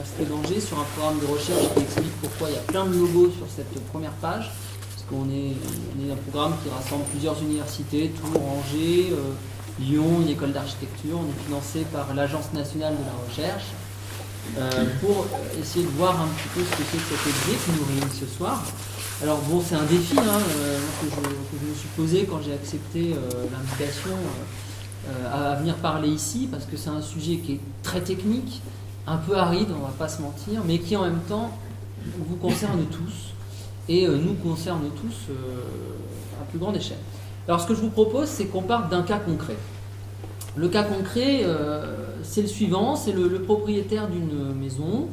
l'Université d'Angers sur un programme de recherche qui explique pourquoi il y a plein de logos sur cette première page. Parce qu'on est un programme qui rassemble plusieurs universités, Tours, Angers, Lyon, une école d'architecture. On est financé par l'Agence nationale de la recherche pour essayer de voir un petit peu ce que c'est que cet objet qui nous réunit ce soir. Alors bon, c'est un défi que je me suis posé quand j'ai accepté l'invitation à venir parler ici, parce que c'est un sujet qui est très technique, un peu aride, on va pas se mentir, mais qui en même temps vous concerne tous et nous concerne tous à plus grande échelle. Alors ce que je vous propose, c'est qu'on parte d'un cas concret. Le cas concret, c'est le suivant, c'est le propriétaire d'une maison,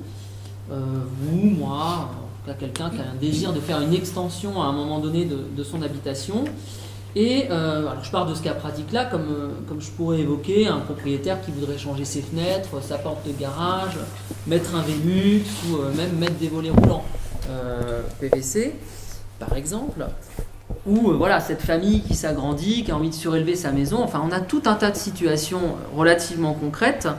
vous, moi, en tout cas quelqu'un qui a un désir de faire une extension à un moment donné de son habitation. Et alors je pars de ce cas pratique-là, comme je pourrais évoquer un propriétaire qui voudrait changer ses fenêtres, sa porte de garage, mettre un Velux ou même mettre des volets roulants PVC, par exemple. Ou voilà, cette famille qui s'agrandit, qui a envie de surélever sa maison. Enfin, on a tout un tas de situations relativement concrètes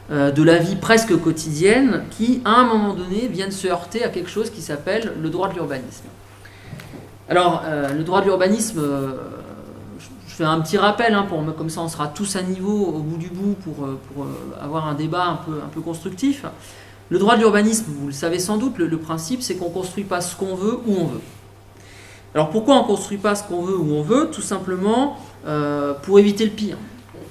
de la vie presque quotidienne qui, à un moment donné, viennent se heurter à quelque chose qui s'appelle le droit de l'urbanisme. Alors, le droit de l'urbanisme, je fais un petit rappel, comme ça on sera tous à niveau au bout du bout pour avoir un débat un peu constructif. Le droit de l'urbanisme, vous le savez sans doute, le principe c'est qu'on ne construit pas ce qu'on veut où on veut. Alors pourquoi on ne construit pas ce qu'on veut où on veut? Tout simplement pour éviter le pire.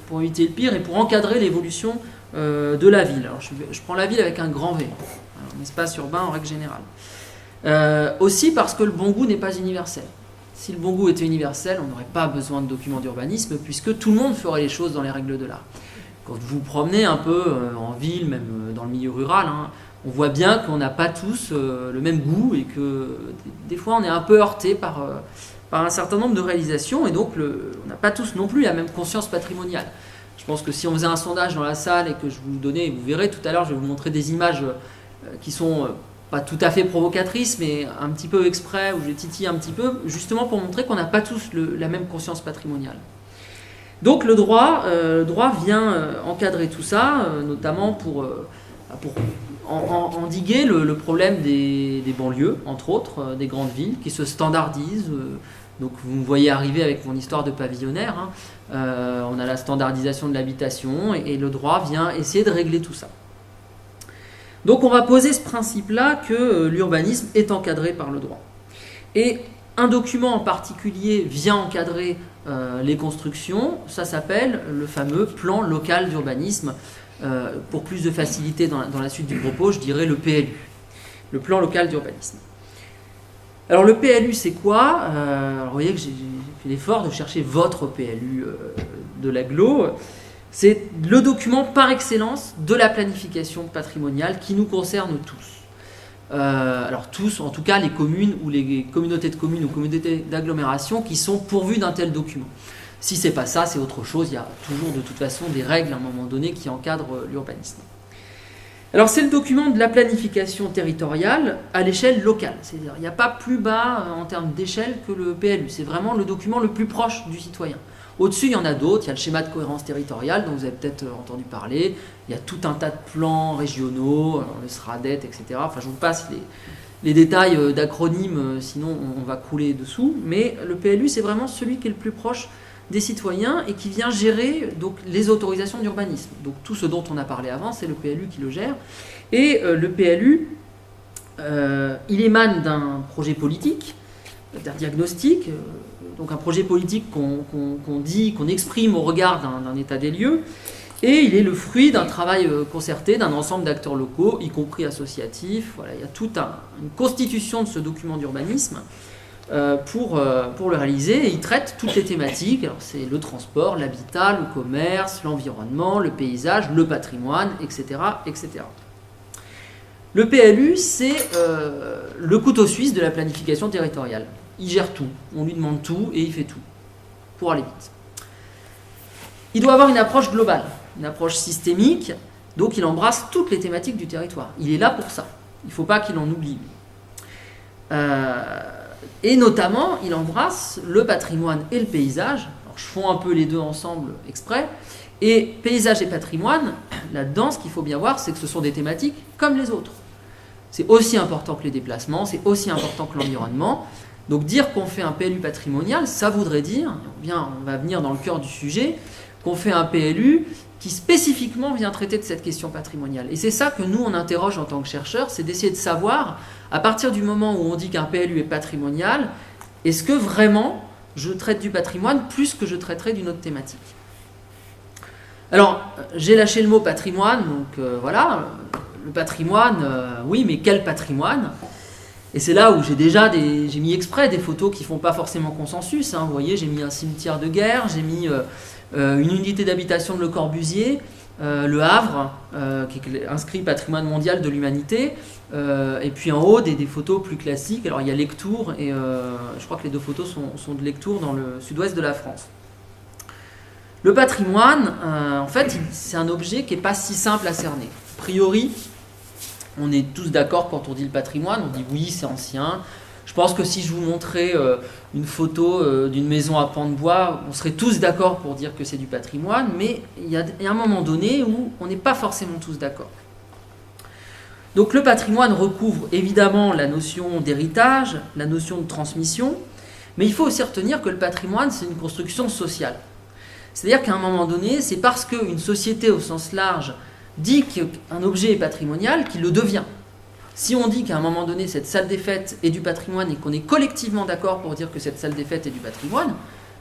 Pour éviter le pire et pour encadrer l'évolution de la ville. Alors je prends la ville avec un grand V, un espace urbain en règle générale. Aussi parce que le bon goût n'est pas universel. Si le bon goût était universel, on n'aurait pas besoin de documents d'urbanisme puisque tout le monde ferait les choses dans les règles de l'art. Quand vous vous promenez un peu en ville, même dans le milieu rural, on voit bien qu'on n'a pas tous le même goût et que des fois on est un peu heurté par un certain nombre de réalisations et donc on n'a pas tous non plus la même conscience patrimoniale. Je pense que si on faisait un sondage dans la salle et que je vous donnais, vous verrez tout à l'heure, je vais vous montrer des images qui sont pas tout à fait provocatrices, mais un petit peu exprès, où je titille un petit peu, justement pour montrer qu'on n'a pas tous la même conscience patrimoniale. Donc le droit vient encadrer tout ça, notamment pour endiguer le problème des banlieues, entre autres, des grandes villes, qui se standardisent. Donc vous me voyez arriver avec mon histoire de pavillonnaire. On a la standardisation de l'habitation et le droit vient essayer de régler tout ça. Donc on va poser ce principe-là que l'urbanisme est encadré par le droit. Et un document en particulier vient encadrer les constructions, ça s'appelle le fameux plan local d'urbanisme. Pour plus de facilité dans la suite du propos, je dirais le PLU, le plan local d'urbanisme. Alors le PLU c'est quoi? Alors, vous voyez que j'ai fait l'effort de chercher votre PLU de l'Agglo. C'est le document par excellence de la planification patrimoniale qui nous concerne tous. Alors tous, en tout cas les communes ou les communautés de communes ou communautés d'agglomération qui sont pourvues d'un tel document. Si c'est pas ça, c'est autre chose. Il y a toujours de toute façon des règles à un moment donné qui encadrent l'urbanisme. Alors c'est le document de la planification territoriale à l'échelle locale. C'est-à-dire il n'y a pas plus bas en termes d'échelle que le PLU. C'est vraiment le document le plus proche du citoyen. Au-dessus, il y en a d'autres. Il y a le schéma de cohérence territoriale dont vous avez peut-être entendu parler. Il y a tout un tas de plans régionaux, le SRADET, etc. Enfin, je vous passe les détails d'acronymes, sinon on va crouler dessous. Mais le PLU, c'est vraiment celui qui est le plus proche des citoyens et qui vient gérer donc, les autorisations d'urbanisme. Donc tout ce dont on a parlé avant, c'est le PLU qui le gère. Et le PLU, il émane d'un projet politique, d'un diagnostic, donc un projet politique qu'on exprime au regard d'un état des lieux, et il est le fruit d'un travail concerté d'un ensemble d'acteurs locaux, y compris associatifs. Voilà, il y a toute une constitution de ce document d'urbanisme pour le réaliser, et il traite toutes les thématiques. Alors c'est le transport, l'habitat, le commerce, l'environnement, le paysage, le patrimoine, etc. etc. Le PLU, c'est le couteau suisse de la planification territoriale. Il gère tout, on lui demande tout et il fait tout, pour aller vite. Il doit avoir une approche globale, une approche systémique, donc il embrasse toutes les thématiques du territoire. Il est là pour ça, il ne faut pas qu'il en oublie. Et notamment, il embrasse le patrimoine et le paysage. Alors, je fonds un peu les deux ensemble exprès. Et paysage et patrimoine, là-dedans, ce qu'il faut bien voir, c'est que ce sont des thématiques comme les autres. C'est aussi important que les déplacements, c'est aussi important que l'environnement. Donc dire qu'on fait un PLU patrimonial, ça voudrait dire, on va venir dans le cœur du sujet, qu'on fait un PLU qui spécifiquement vient traiter de cette question patrimoniale. Et c'est ça que nous, on interroge en tant que chercheurs, c'est d'essayer de savoir, à partir du moment où on dit qu'un PLU est patrimonial, est-ce que vraiment je traite du patrimoine plus que je traiterai d'une autre thématique? Alors, j'ai lâché le mot patrimoine, donc voilà, le patrimoine, oui, mais quel patrimoine? Et c'est là où j'ai mis exprès des photos qui ne font pas forcément consensus. Hein. Vous voyez, j'ai mis un cimetière de guerre, j'ai mis une unité d'habitation de Le Corbusier, le Havre, qui est inscrit patrimoine mondial de l'humanité, et puis en haut des photos plus classiques. Alors il y a Lectoure, et je crois que les deux photos sont de Lectoure dans le sud-ouest de la France. Le patrimoine, en fait, c'est un objet qui n'est pas si simple à cerner. A priori, on est tous d'accord quand on dit le patrimoine, on dit oui, c'est ancien. Je pense que si je vous montrais une photo d'une maison à pans de bois, on serait tous d'accord pour dire que c'est du patrimoine, mais il y a un moment donné où on n'est pas forcément tous d'accord. Donc le patrimoine recouvre évidemment la notion d'héritage, la notion de transmission, mais il faut aussi retenir que le patrimoine, c'est une construction sociale. C'est-à-dire qu'à un moment donné, c'est parce qu'une société au sens large dit qu'un objet est patrimonial qu'il le devient. Si on dit qu'à un moment donné, cette salle des fêtes est du patrimoine et qu'on est collectivement d'accord pour dire que cette salle des fêtes est du patrimoine,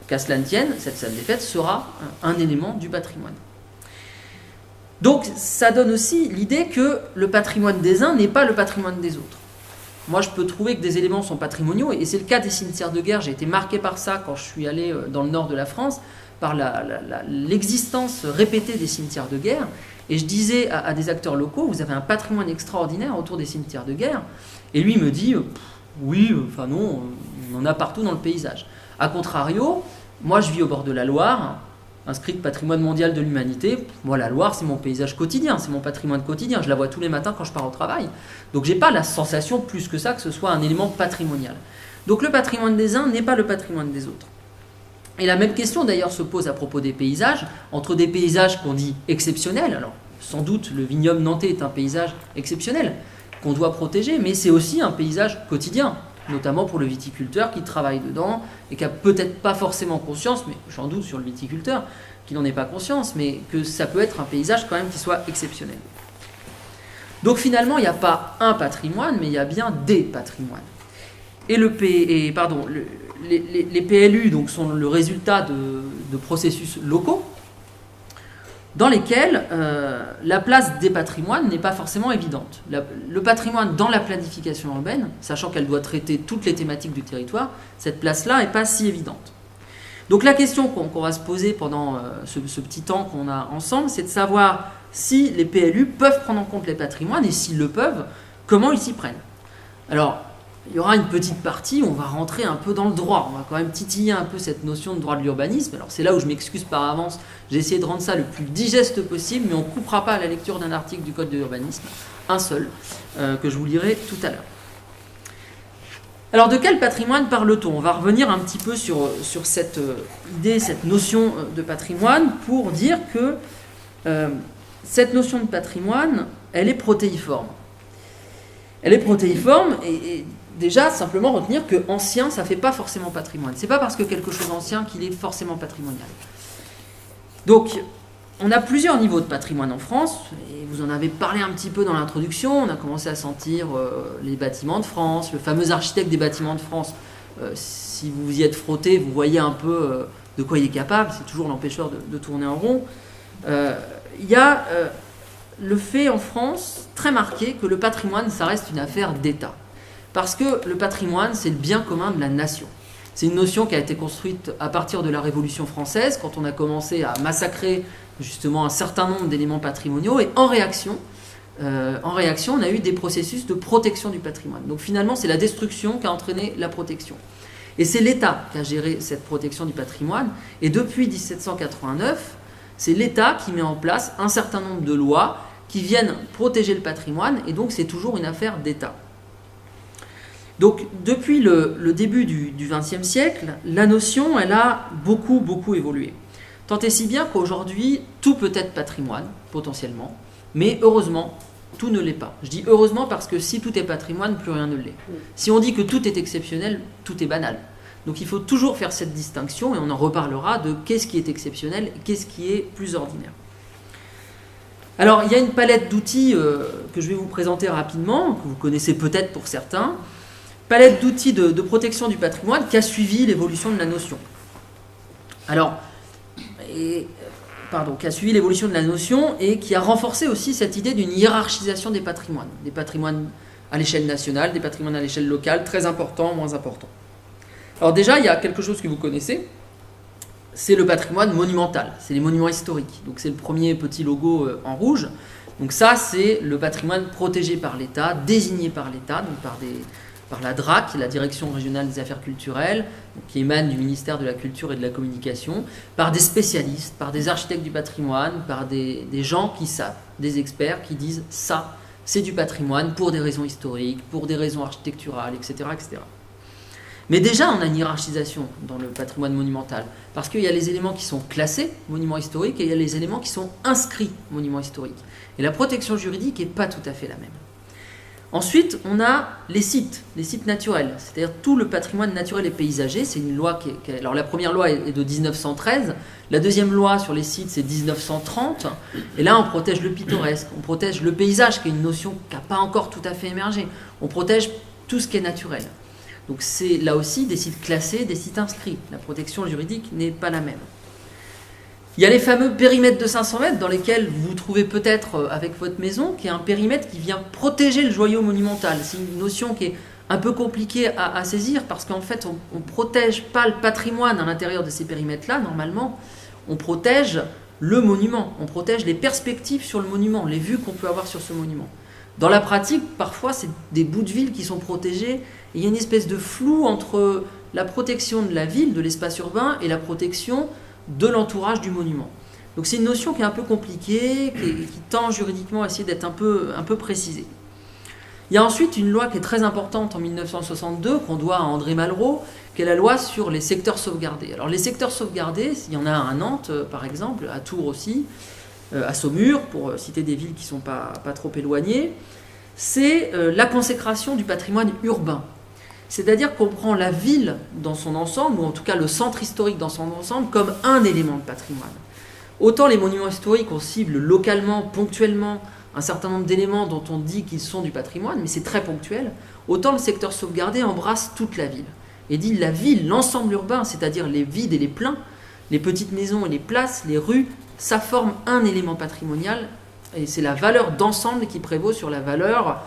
qu'à cela ne tienne, cette salle des fêtes sera un élément du patrimoine. Donc ça donne aussi l'idée que le patrimoine des uns n'est pas le patrimoine des autres. Moi, je peux trouver que des éléments sont patrimoniaux, et c'est le cas des cimetières de guerre. J'ai été marqué par ça quand je suis allé dans le nord de la France, par l'existence répétée des cimetières de guerre. Et je disais à des acteurs locaux, vous avez un patrimoine extraordinaire autour des cimetières de guerre. Et lui me dit, oui, enfin non, on en a partout dans le paysage. A contrario, moi je vis au bord de la Loire, inscrite patrimoine mondial de l'humanité. Moi, la Loire, c'est mon paysage quotidien, c'est mon patrimoine quotidien. Je la vois tous les matins quand je pars au travail. Donc j'ai pas la sensation plus que ça que ce soit un élément patrimonial. Donc le patrimoine des uns n'est pas le patrimoine des autres. Et la même question d'ailleurs se pose à propos des paysages, entre des paysages qu'on dit exceptionnels. Alors sans doute le vignoble nantais est un paysage exceptionnel qu'on doit protéger, mais c'est aussi un paysage quotidien, notamment pour le viticulteur qui travaille dedans et qui n'a peut-être pas forcément conscience, mais j'en doute sur le viticulteur, qu'il n'en ait pas conscience, mais que ça peut être un paysage quand même qui soit exceptionnel. Donc finalement, il n'y a pas un patrimoine, mais il y a bien des patrimoines. Et les PLU donc, sont le résultat de processus locaux dans lesquels la place des patrimoines n'est pas forcément évidente. Le patrimoine dans la planification urbaine, sachant qu'elle doit traiter toutes les thématiques du territoire, cette place-là n'est pas si évidente. Donc la question qu'on va se poser pendant ce petit temps qu'on a ensemble, c'est de savoir si les PLU peuvent prendre en compte les patrimoines, et s'ils le peuvent, comment ils s'y prennent. Alors, il y aura une petite partie où on va rentrer un peu dans le droit. On va quand même titiller un peu cette notion de droit de l'urbanisme. Alors c'est là où je m'excuse par avance. J'ai essayé de rendre ça le plus digeste possible, mais on ne coupera pas à la lecture d'un article du Code de l'urbanisme, un seul, que je vous lirai tout à l'heure. Alors de quel patrimoine parle-t-on? On va revenir un petit peu sur cette idée, cette notion de patrimoine, pour dire que cette notion de patrimoine, elle est protéiforme. Elle est protéiforme et déjà, simplement retenir que ancien, ça ne fait pas forcément patrimoine. Ce n'est pas parce que quelque chose est ancien qu'il est forcément patrimonial. Donc, on a plusieurs niveaux de patrimoine en France, et vous en avez parlé un petit peu dans l'introduction. On a commencé à sentir les bâtiments de France, le fameux architecte des bâtiments de France. Si vous vous y êtes frotté, vous voyez un peu de quoi il est capable. C'est toujours l'empêcheur de tourner en rond. Il y a le fait en France, très marqué, que le patrimoine, ça reste une affaire d'État. Parce que le patrimoine, c'est le bien commun de la nation. C'est une notion qui a été construite à partir de la Révolution française, quand on a commencé à massacrer justement un certain nombre d'éléments patrimoniaux, et en réaction, on a eu des processus de protection du patrimoine. Donc finalement, c'est la destruction qui a entraîné la protection. Et c'est l'État qui a géré cette protection du patrimoine, et depuis 1789, c'est l'État qui met en place un certain nombre de lois qui viennent protéger le patrimoine, et donc c'est toujours une affaire d'État. Donc, depuis le début du XXe siècle, la notion, elle a beaucoup évolué. Tant et si bien qu'aujourd'hui, tout peut être patrimoine, potentiellement, mais heureusement, tout ne l'est pas. Je dis heureusement parce que si tout est patrimoine, plus rien ne l'est. Si on dit que tout est exceptionnel, tout est banal. Donc il faut toujours faire cette distinction, et on en reparlera de qu'est-ce qui est exceptionnel et qu'est-ce qui est plus ordinaire. Alors il y a une palette d'outils que je vais vous présenter rapidement, que vous connaissez peut-être pour certains. Palette d'outils de protection du patrimoine qui a suivi l'évolution de la notion. Alors, qui a suivi l'évolution de la notion et qui a renforcé aussi cette idée d'une hiérarchisation des patrimoines à l'échelle nationale, des patrimoines à l'échelle locale, très importants, moins importants. Alors déjà, il y a quelque chose que vous connaissez, c'est le patrimoine monumental, c'est les monuments historiques. Donc c'est le premier petit logo en rouge. Donc ça, c'est le patrimoine protégé par l'État, désigné par l'État, donc par la DRAC, la Direction régionale des affaires culturelles, qui émane du ministère de la Culture et de la Communication, par des spécialistes, par des architectes du patrimoine, par des gens qui savent, des experts qui disent ça, c'est du patrimoine pour des raisons historiques, pour des raisons architecturales, etc., etc. Mais déjà, on a une hiérarchisation dans le patrimoine monumental, parce qu'il y a les éléments qui sont classés monuments historiques et il y a les éléments qui sont inscrits monuments historiques. Et la protection juridique n'est pas tout à fait la même. Ensuite, on a les sites naturels, c'est-à-dire tout le patrimoine naturel et paysager. C'est une loi alors la première loi est de 1913, la deuxième loi sur les sites c'est 1930, et là on protège le pittoresque, on protège le paysage, qui est une notion qui n'a pas encore tout à fait émergé, on protège tout ce qui est naturel. Donc c'est là aussi des sites classés, des sites inscrits. La protection juridique n'est pas la même. Il y a les fameux périmètres de 500 mètres dans lesquels vous vous trouvez peut-être avec votre maison, qui est un périmètre qui vient protéger le joyau monumental. C'est une notion qui est un peu compliquée à saisir parce qu'en fait on ne protège pas le patrimoine à l'intérieur de ces périmètres-là, normalement. On protège le monument, on protège les perspectives sur le monument, les vues qu'on peut avoir sur ce monument. Dans la pratique, parfois c'est des bouts de ville qui sont protégés et il y a une espèce de flou entre la protection de la ville, de l'espace urbain et la protection de l'entourage du monument. Donc c'est une notion qui est un peu compliquée, qui tend juridiquement à essayer d'être un peu précisée. Il y a ensuite une loi qui est très importante en 1962, qu'on doit à André Malraux, qui est la loi sur les secteurs sauvegardés. Alors les secteurs sauvegardés, il y en a à Nantes par exemple, à Tours aussi, à Saumur, pour citer des villes qui ne sont pas trop éloignées, c'est la consécration du patrimoine urbain. C'est-à-dire qu'on prend la ville dans son ensemble, ou en tout cas le centre historique dans son ensemble, comme un élément de patrimoine. Autant les monuments historiques, on cible localement, ponctuellement, un certain nombre d'éléments dont on dit qu'ils sont du patrimoine, mais c'est très ponctuel, autant le secteur sauvegardé embrasse toute la ville. Et dit la ville, l'ensemble urbain, c'est-à-dire les vides et les pleins, les petites maisons et les places, les rues, ça forme un élément patrimonial, et c'est la valeur d'ensemble qui prévaut sur la valeur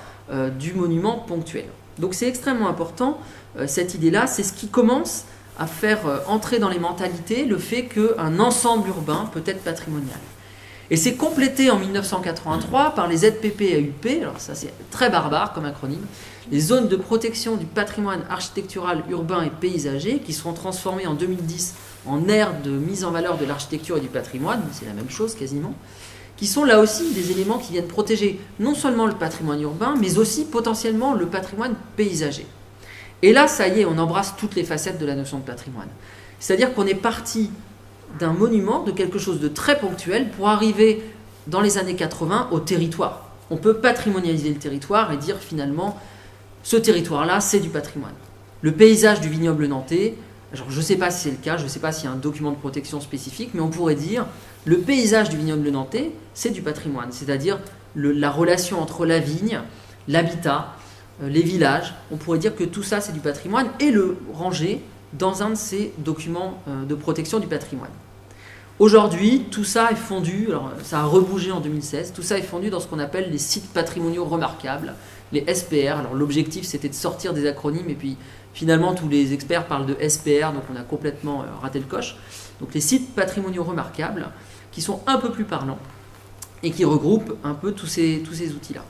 du monument ponctuel. Donc c'est extrêmement important, cette idée-là, c'est ce qui commence à faire entrer dans les mentalités le fait qu'un ensemble urbain peut être patrimonial. Et c'est complété en 1983 par les ZPP-AUP, alors ça c'est très barbare comme acronyme, les zones de protection du patrimoine architectural, urbain et paysager, qui seront transformées en 2010 en aires de mise en valeur de l'architecture et du patrimoine, c'est la même chose quasiment, qui sont là aussi des éléments qui viennent protéger non seulement le patrimoine urbain, mais aussi potentiellement le patrimoine paysager. Et là, ça y est, on embrasse toutes les facettes de la notion de patrimoine. C'est-à-dire qu'on est parti d'un monument, de quelque chose de très ponctuel, pour arriver dans les années 80 au territoire. On peut patrimonialiser le territoire et dire finalement, ce territoire-là, c'est du patrimoine. Le paysage du vignoble nantais, alors je ne sais pas si c'est le cas, je ne sais pas s'il y a un document de protection spécifique, mais on pourrait dire le paysage du vignoble nantais, c'est du patrimoine, c'est-à-dire la relation entre la vigne, l'habitat, les villages. On pourrait dire que tout ça, c'est du patrimoine et le ranger dans un de ces documents de protection du patrimoine. Aujourd'hui, tout ça est fondu, alors ça a rebougé en 2016, tout ça est fondu dans ce qu'on appelle les sites patrimoniaux remarquables, les SPR. Alors l'objectif, c'était de sortir des acronymes et puis finalement, tous les experts parlent de SPR, donc on a complètement raté le coche. Donc les sites patrimoniaux remarquables, qui sont un peu plus parlants et qui regroupent un peu tous ces outils-là.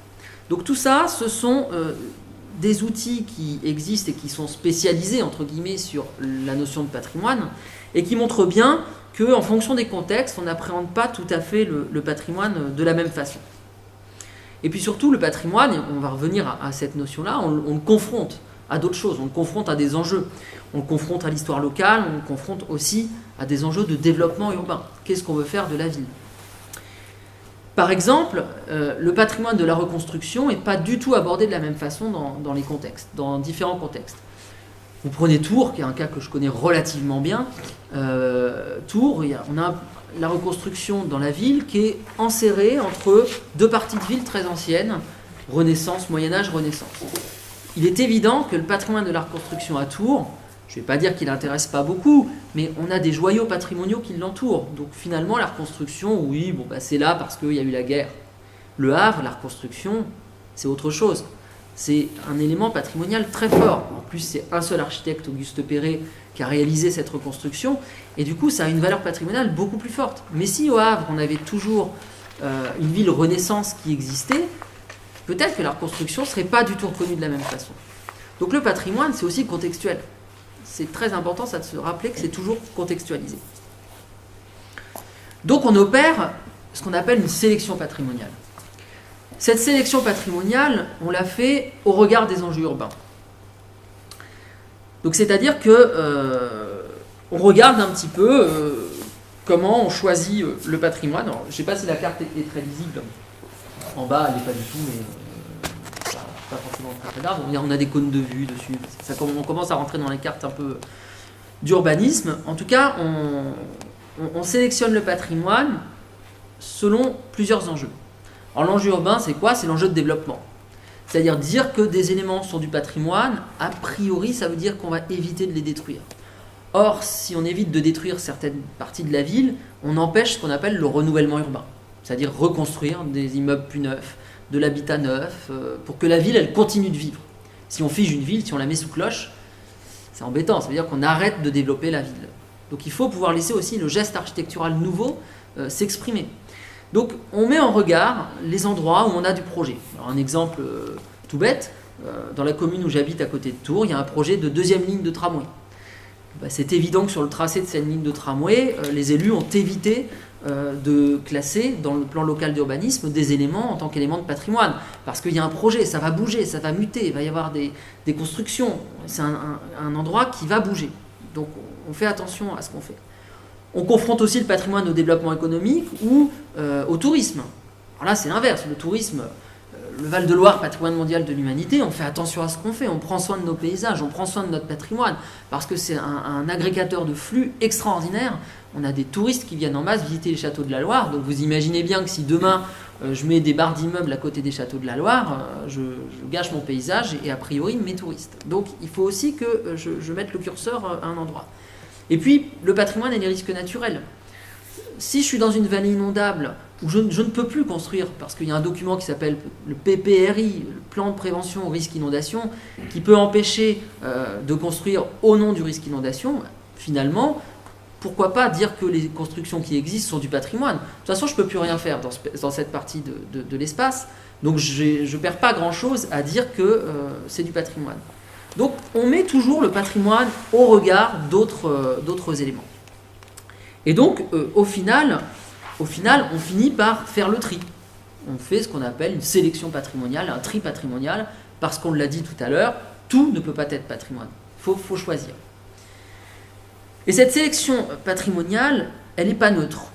Donc tout ça, ce sont des outils qui existent et qui sont spécialisés, entre guillemets, sur la notion de patrimoine, et qui montrent bien qu'en fonction des contextes, on n'appréhende pas tout à fait le patrimoine de la même façon. Et puis surtout, le patrimoine, et on va revenir à cette notion-là, on le confronte à d'autres choses, on le confronte à des enjeux, on le confronte à l'histoire locale, on le confronte aussi à des enjeux de développement urbain. Qu'est-ce qu'on veut faire de la ville ? Par exemple, le patrimoine de la reconstruction n'est pas du tout abordé de la même façon dans les contextes, dans différents contextes. Vous prenez Tours, qui est un cas que je connais relativement bien. Tours, on a la reconstruction dans la ville qui est enserrée entre deux parties de ville très anciennes, Renaissance, Moyen-Âge, Renaissance. Il est évident que le patrimoine de la reconstruction à Tours, je ne vais pas dire qu'il n'intéresse pas beaucoup, mais on a des joyaux patrimoniaux qui l'entourent. Donc finalement, la reconstruction, oui, c'est là parce qu'il y a eu la guerre. Le Havre, la reconstruction, c'est autre chose. C'est un élément patrimonial très fort. En plus, c'est un seul architecte, Auguste Perret, qui a réalisé cette reconstruction. Et du coup, ça a une valeur patrimoniale beaucoup plus forte. Mais si au Havre, on avait toujours une ville Renaissance qui existait, peut-être que la reconstruction ne serait pas du tout reconnue de la même façon. Donc le patrimoine, c'est aussi contextuel. C'est très important ça de se rappeler que c'est toujours contextualisé. Donc on opère ce qu'on appelle une sélection patrimoniale. Cette sélection patrimoniale, on l'a fait au regard des enjeux urbains. Donc c'est-à-dire que on regarde un petit peu comment on choisit le patrimoine. Alors, je ne sais pas si la carte est très lisible. En bas, elle n'est pas du tout, mais pas forcément très grave. On a des cônes de vue dessus. On commence à rentrer dans les cartes un peu d'urbanisme. En tout cas, on sélectionne le patrimoine selon plusieurs enjeux. Alors l'enjeu urbain, c'est quoi ? C'est l'enjeu de développement. C'est-à-dire dire que des éléments sont du patrimoine, a priori, ça veut dire qu'on va éviter de les détruire. Or, si on évite de détruire certaines parties de la ville, on empêche ce qu'on appelle le renouvellement urbain. C'est-à-dire reconstruire des immeubles plus neufs, de l'habitat neuf, pour que la ville, elle continue de vivre. Si on fige une ville, si on la met sous cloche, c'est embêtant, ça veut dire qu'on arrête de développer la ville. Donc il faut pouvoir laisser aussi le geste architectural nouveau s'exprimer. Donc on met en regard les endroits où on a du projet. Alors un exemple tout bête, dans la commune où j'habite à côté de Tours, il y a un projet de deuxième ligne de tramway. C'est évident que sur le tracé de cette ligne de tramway, les élus ont évité de classer dans le plan local d'urbanisme des éléments en tant qu'éléments de patrimoine. Parce qu'il y a un projet, ça va bouger, ça va muter, il va y avoir des constructions. C'est un endroit qui va bouger. Donc on fait attention à ce qu'on fait. On confronte aussi le patrimoine au développement économique ou au tourisme. Alors là, c'est l'inverse. Le tourisme, le Val-de-Loire, patrimoine mondial de l'humanité, on fait attention à ce qu'on fait. On prend soin de nos paysages, on prend soin de notre patrimoine parce que c'est un agrégateur de flux extraordinaire. On a des touristes qui viennent en masse visiter les châteaux de la Loire. Donc vous imaginez bien que si demain je mets des barres d'immeubles à côté des châteaux de la Loire, je gâche mon paysage et a priori mes touristes. Donc il faut aussi que je mette le curseur à un endroit. Et puis le patrimoine et les risques naturels. Si je suis dans une vallée inondable où je ne peux plus construire parce qu'il y a un document qui s'appelle le PPRI, le plan de prévention au risque inondation, qui peut empêcher de construire au nom du risque inondation, finalement, pourquoi pas dire que les constructions qui existent sont du patrimoine ? De toute façon, je ne peux plus rien faire dans cette partie de l'espace, donc je ne perds pas grand-chose à dire que c'est du patrimoine. Donc on met toujours le patrimoine au regard d'autres éléments. Et donc au final, on finit par faire le tri. On fait ce qu'on appelle une sélection patrimoniale, un tri patrimonial, parce qu'on l'a dit tout à l'heure, tout ne peut pas être patrimoine. Il faut choisir. Et cette sélection patrimoniale, elle n'est pas neutre.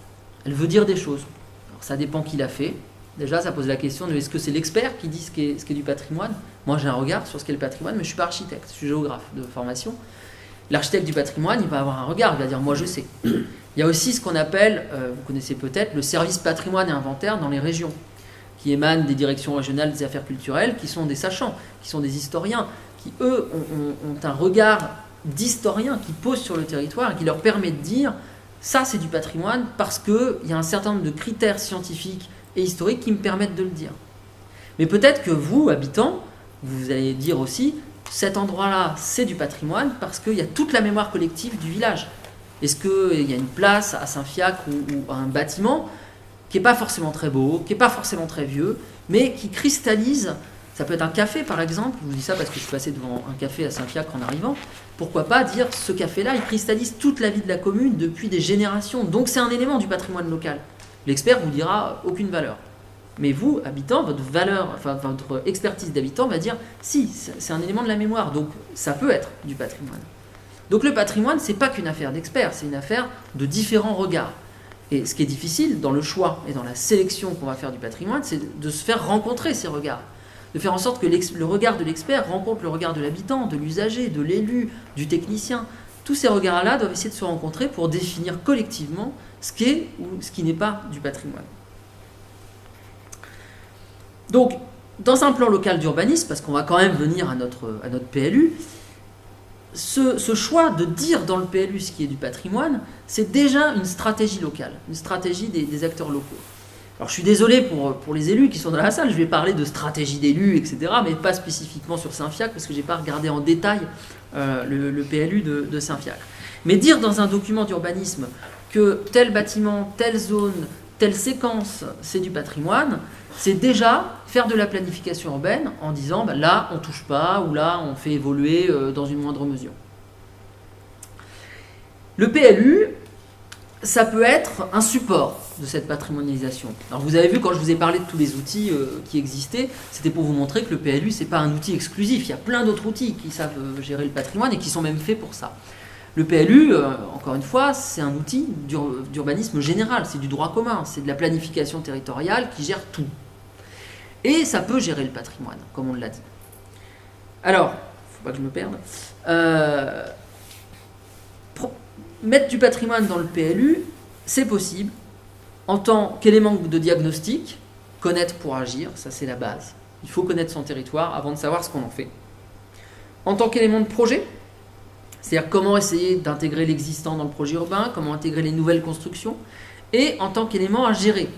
Elle veut dire des choses. Alors, ça dépend qui l'a fait. Déjà, ça pose la question de est-ce que c'est l'expert qui dit ce qui est du patrimoine ? Moi, j'ai un regard sur ce qu'est le patrimoine, mais je ne suis pas architecte, je suis géographe de formation. L'architecte du patrimoine, il va avoir un regard, il va dire « moi, je sais ». Il y a aussi ce qu'on appelle, vous connaissez peut-être, le service patrimoine et inventaire dans les régions, qui émanent des directions régionales des affaires culturelles, qui sont des sachants, qui sont des historiens, qui, eux, ont un regard d'historiens qui posent sur le territoire et qui leur permet de dire « ça, c'est du patrimoine » parce qu'il y a un certain nombre de critères scientifiques et historiques qui me permettent de le dire. Mais peut-être que vous, habitants, vous allez dire aussi cet endroit-là, c'est du patrimoine parce qu'il y a toute la mémoire collective du village. Est-ce qu'il y a une place à Saint-Fiacre ou un bâtiment qui n'est pas forcément très beau, qui n'est pas forcément très vieux, mais qui cristallise, ça peut être un café par exemple, je vous dis ça parce que je suis passé devant un café à Saint-Fiacre en arrivant, pourquoi pas dire ce café-là, il cristallise toute la vie de la commune depuis des générations, donc c'est un élément du patrimoine local. L'expert vous dira aucune valeur. Mais vous, habitants, votre valeur, enfin votre expertise d'habitant va dire si, c'est un élément de la mémoire, donc ça peut être du patrimoine. Donc le patrimoine, c'est pas qu'une affaire d'experts, c'est une affaire de différents regards. Et ce qui est difficile dans le choix et dans la sélection qu'on va faire du patrimoine, c'est de se faire rencontrer ces regards. De faire en sorte que le regard de l'expert rencontre le regard de l'habitant, de l'usager, de l'élu, du technicien. Tous ces regards-là doivent essayer de se rencontrer pour définir collectivement ce qui est ou ce qui n'est pas du patrimoine. Donc, dans un plan local d'urbanisme, parce qu'on va quand même venir à notre PLU, ce choix de dire dans le PLU ce qui est du patrimoine, c'est déjà une stratégie locale, une stratégie des acteurs locaux. Alors je suis désolé pour les élus qui sont dans la salle, je vais parler de stratégie d'élus, etc., mais pas spécifiquement sur Saint-Fiacre, parce que je n'ai pas regardé en détail le PLU de Saint-Fiacre. Mais dire dans un document d'urbanisme que tel bâtiment, telle zone, telle séquence, c'est du patrimoine, c'est déjà faire de la planification urbaine en disant bah, là on ne touche pas, ou là on fait évoluer dans une moindre mesure. Le PLU, ça peut être un support de cette patrimonialisation. Alors vous avez vu quand je vous ai parlé de tous les outils qui existaient, c'était pour vous montrer que le PLU c'est pas un outil exclusif, il y a plein d'autres outils qui savent gérer le patrimoine et qui sont même faits pour ça. Le PLU, encore une fois, c'est un outil d'urbanisme général, c'est du droit commun, c'est de la planification territoriale qui gère tout. Et ça peut gérer le patrimoine, comme on l'a dit. Alors, faut pas que je me perde. Mettre du patrimoine dans le PLU, c'est possible en tant qu'élément de diagnostic, connaître pour agir, ça c'est la base. Il faut connaître son territoire avant de savoir ce qu'on en fait. En tant qu'élément de projet, c'est-à-dire comment essayer d'intégrer l'existant dans le projet urbain, comment intégrer les nouvelles constructions, et en tant qu'élément à gérer.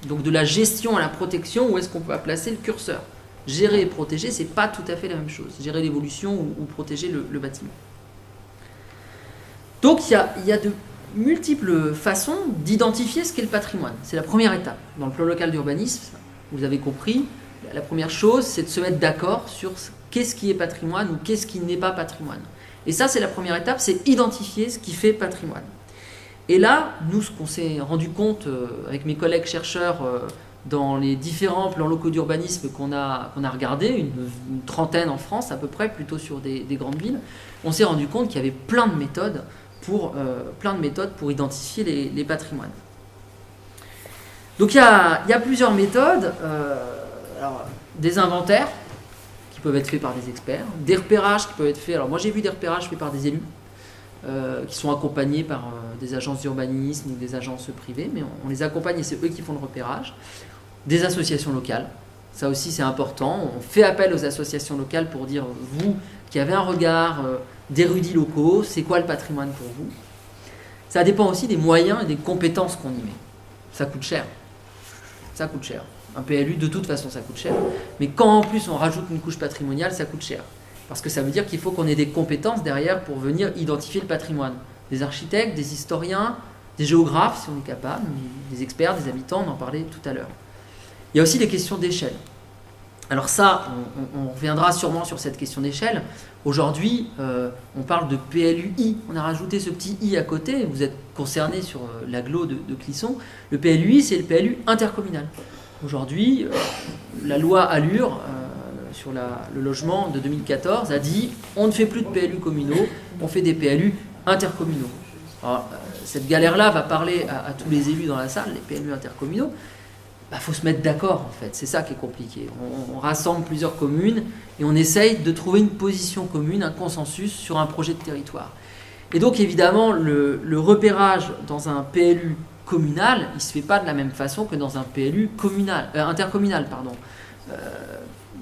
Donc de la gestion à la protection, où est-ce qu'on peut placer le curseur? Gérer et protéger, c'est pas tout à fait la même chose. Gérer l'évolution ou protéger le bâtiment. Donc il y a de multiples façons d'identifier ce qu'est le patrimoine. C'est la première étape. Dans le plan local d'urbanisme, vous avez compris, la première chose, c'est de se mettre d'accord sur qu'est-ce qui est patrimoine ou qu'est-ce qui n'est pas patrimoine. Et ça, c'est la première étape, c'est identifier ce qui fait patrimoine. Et là, nous, ce qu'on s'est rendu compte avec mes collègues chercheurs dans les différents plans locaux d'urbanisme qu'on a regardés, une trentaine en France à peu près, plutôt sur des grandes villes, on s'est rendu compte qu'il y avait plein de méthodes pour identifier les patrimoines. Donc il y a plusieurs méthodes, alors, des inventaires qui peuvent être faits par des experts, des repérages qui peuvent être faits, alors moi j'ai vu des repérages faits par des élus, qui sont accompagnés par des agences d'urbanisme ou des agences privées, mais on les accompagne et c'est eux qui font le repérage. Des associations locales, ça aussi c'est important, on fait appel aux associations locales pour dire, vous qui avez un regard d'érudits locaux, c'est quoi le patrimoine pour vous? Ça dépend aussi des moyens et des compétences qu'on y met. Ça coûte cher. Ça coûte cher. Un PLU, de toute façon, ça coûte cher. Mais quand en plus on rajoute une couche patrimoniale, ça coûte cher. Parce que ça veut dire qu'il faut qu'on ait des compétences derrière pour venir identifier le patrimoine. Des architectes, des historiens, des géographes, si on est capable, des experts, des habitants, on en parlait tout à l'heure. Il y a aussi des questions d'échelle. Alors ça, on reviendra sûrement sur cette question d'échelle. Aujourd'hui, on parle de PLUI. On a rajouté ce petit I à côté. Vous êtes concerné sur l'agglo de Clisson. Le PLUI, c'est le PLU intercommunal. Aujourd'hui, la loi Allure sur le logement de 2014 a dit on ne fait plus de PLU communaux, on fait des PLU intercommunaux. Alors, cette galère-là va parler à tous les élus dans la salle, les PLU intercommunaux. Faut se mettre d'accord en fait, c'est ça qui est compliqué. On rassemble plusieurs communes et on essaye de trouver une position commune, un consensus sur un projet de territoire. Et donc évidemment, le repérage dans un PLU communal, il ne se fait pas de la même façon que dans un PLU intercommunal.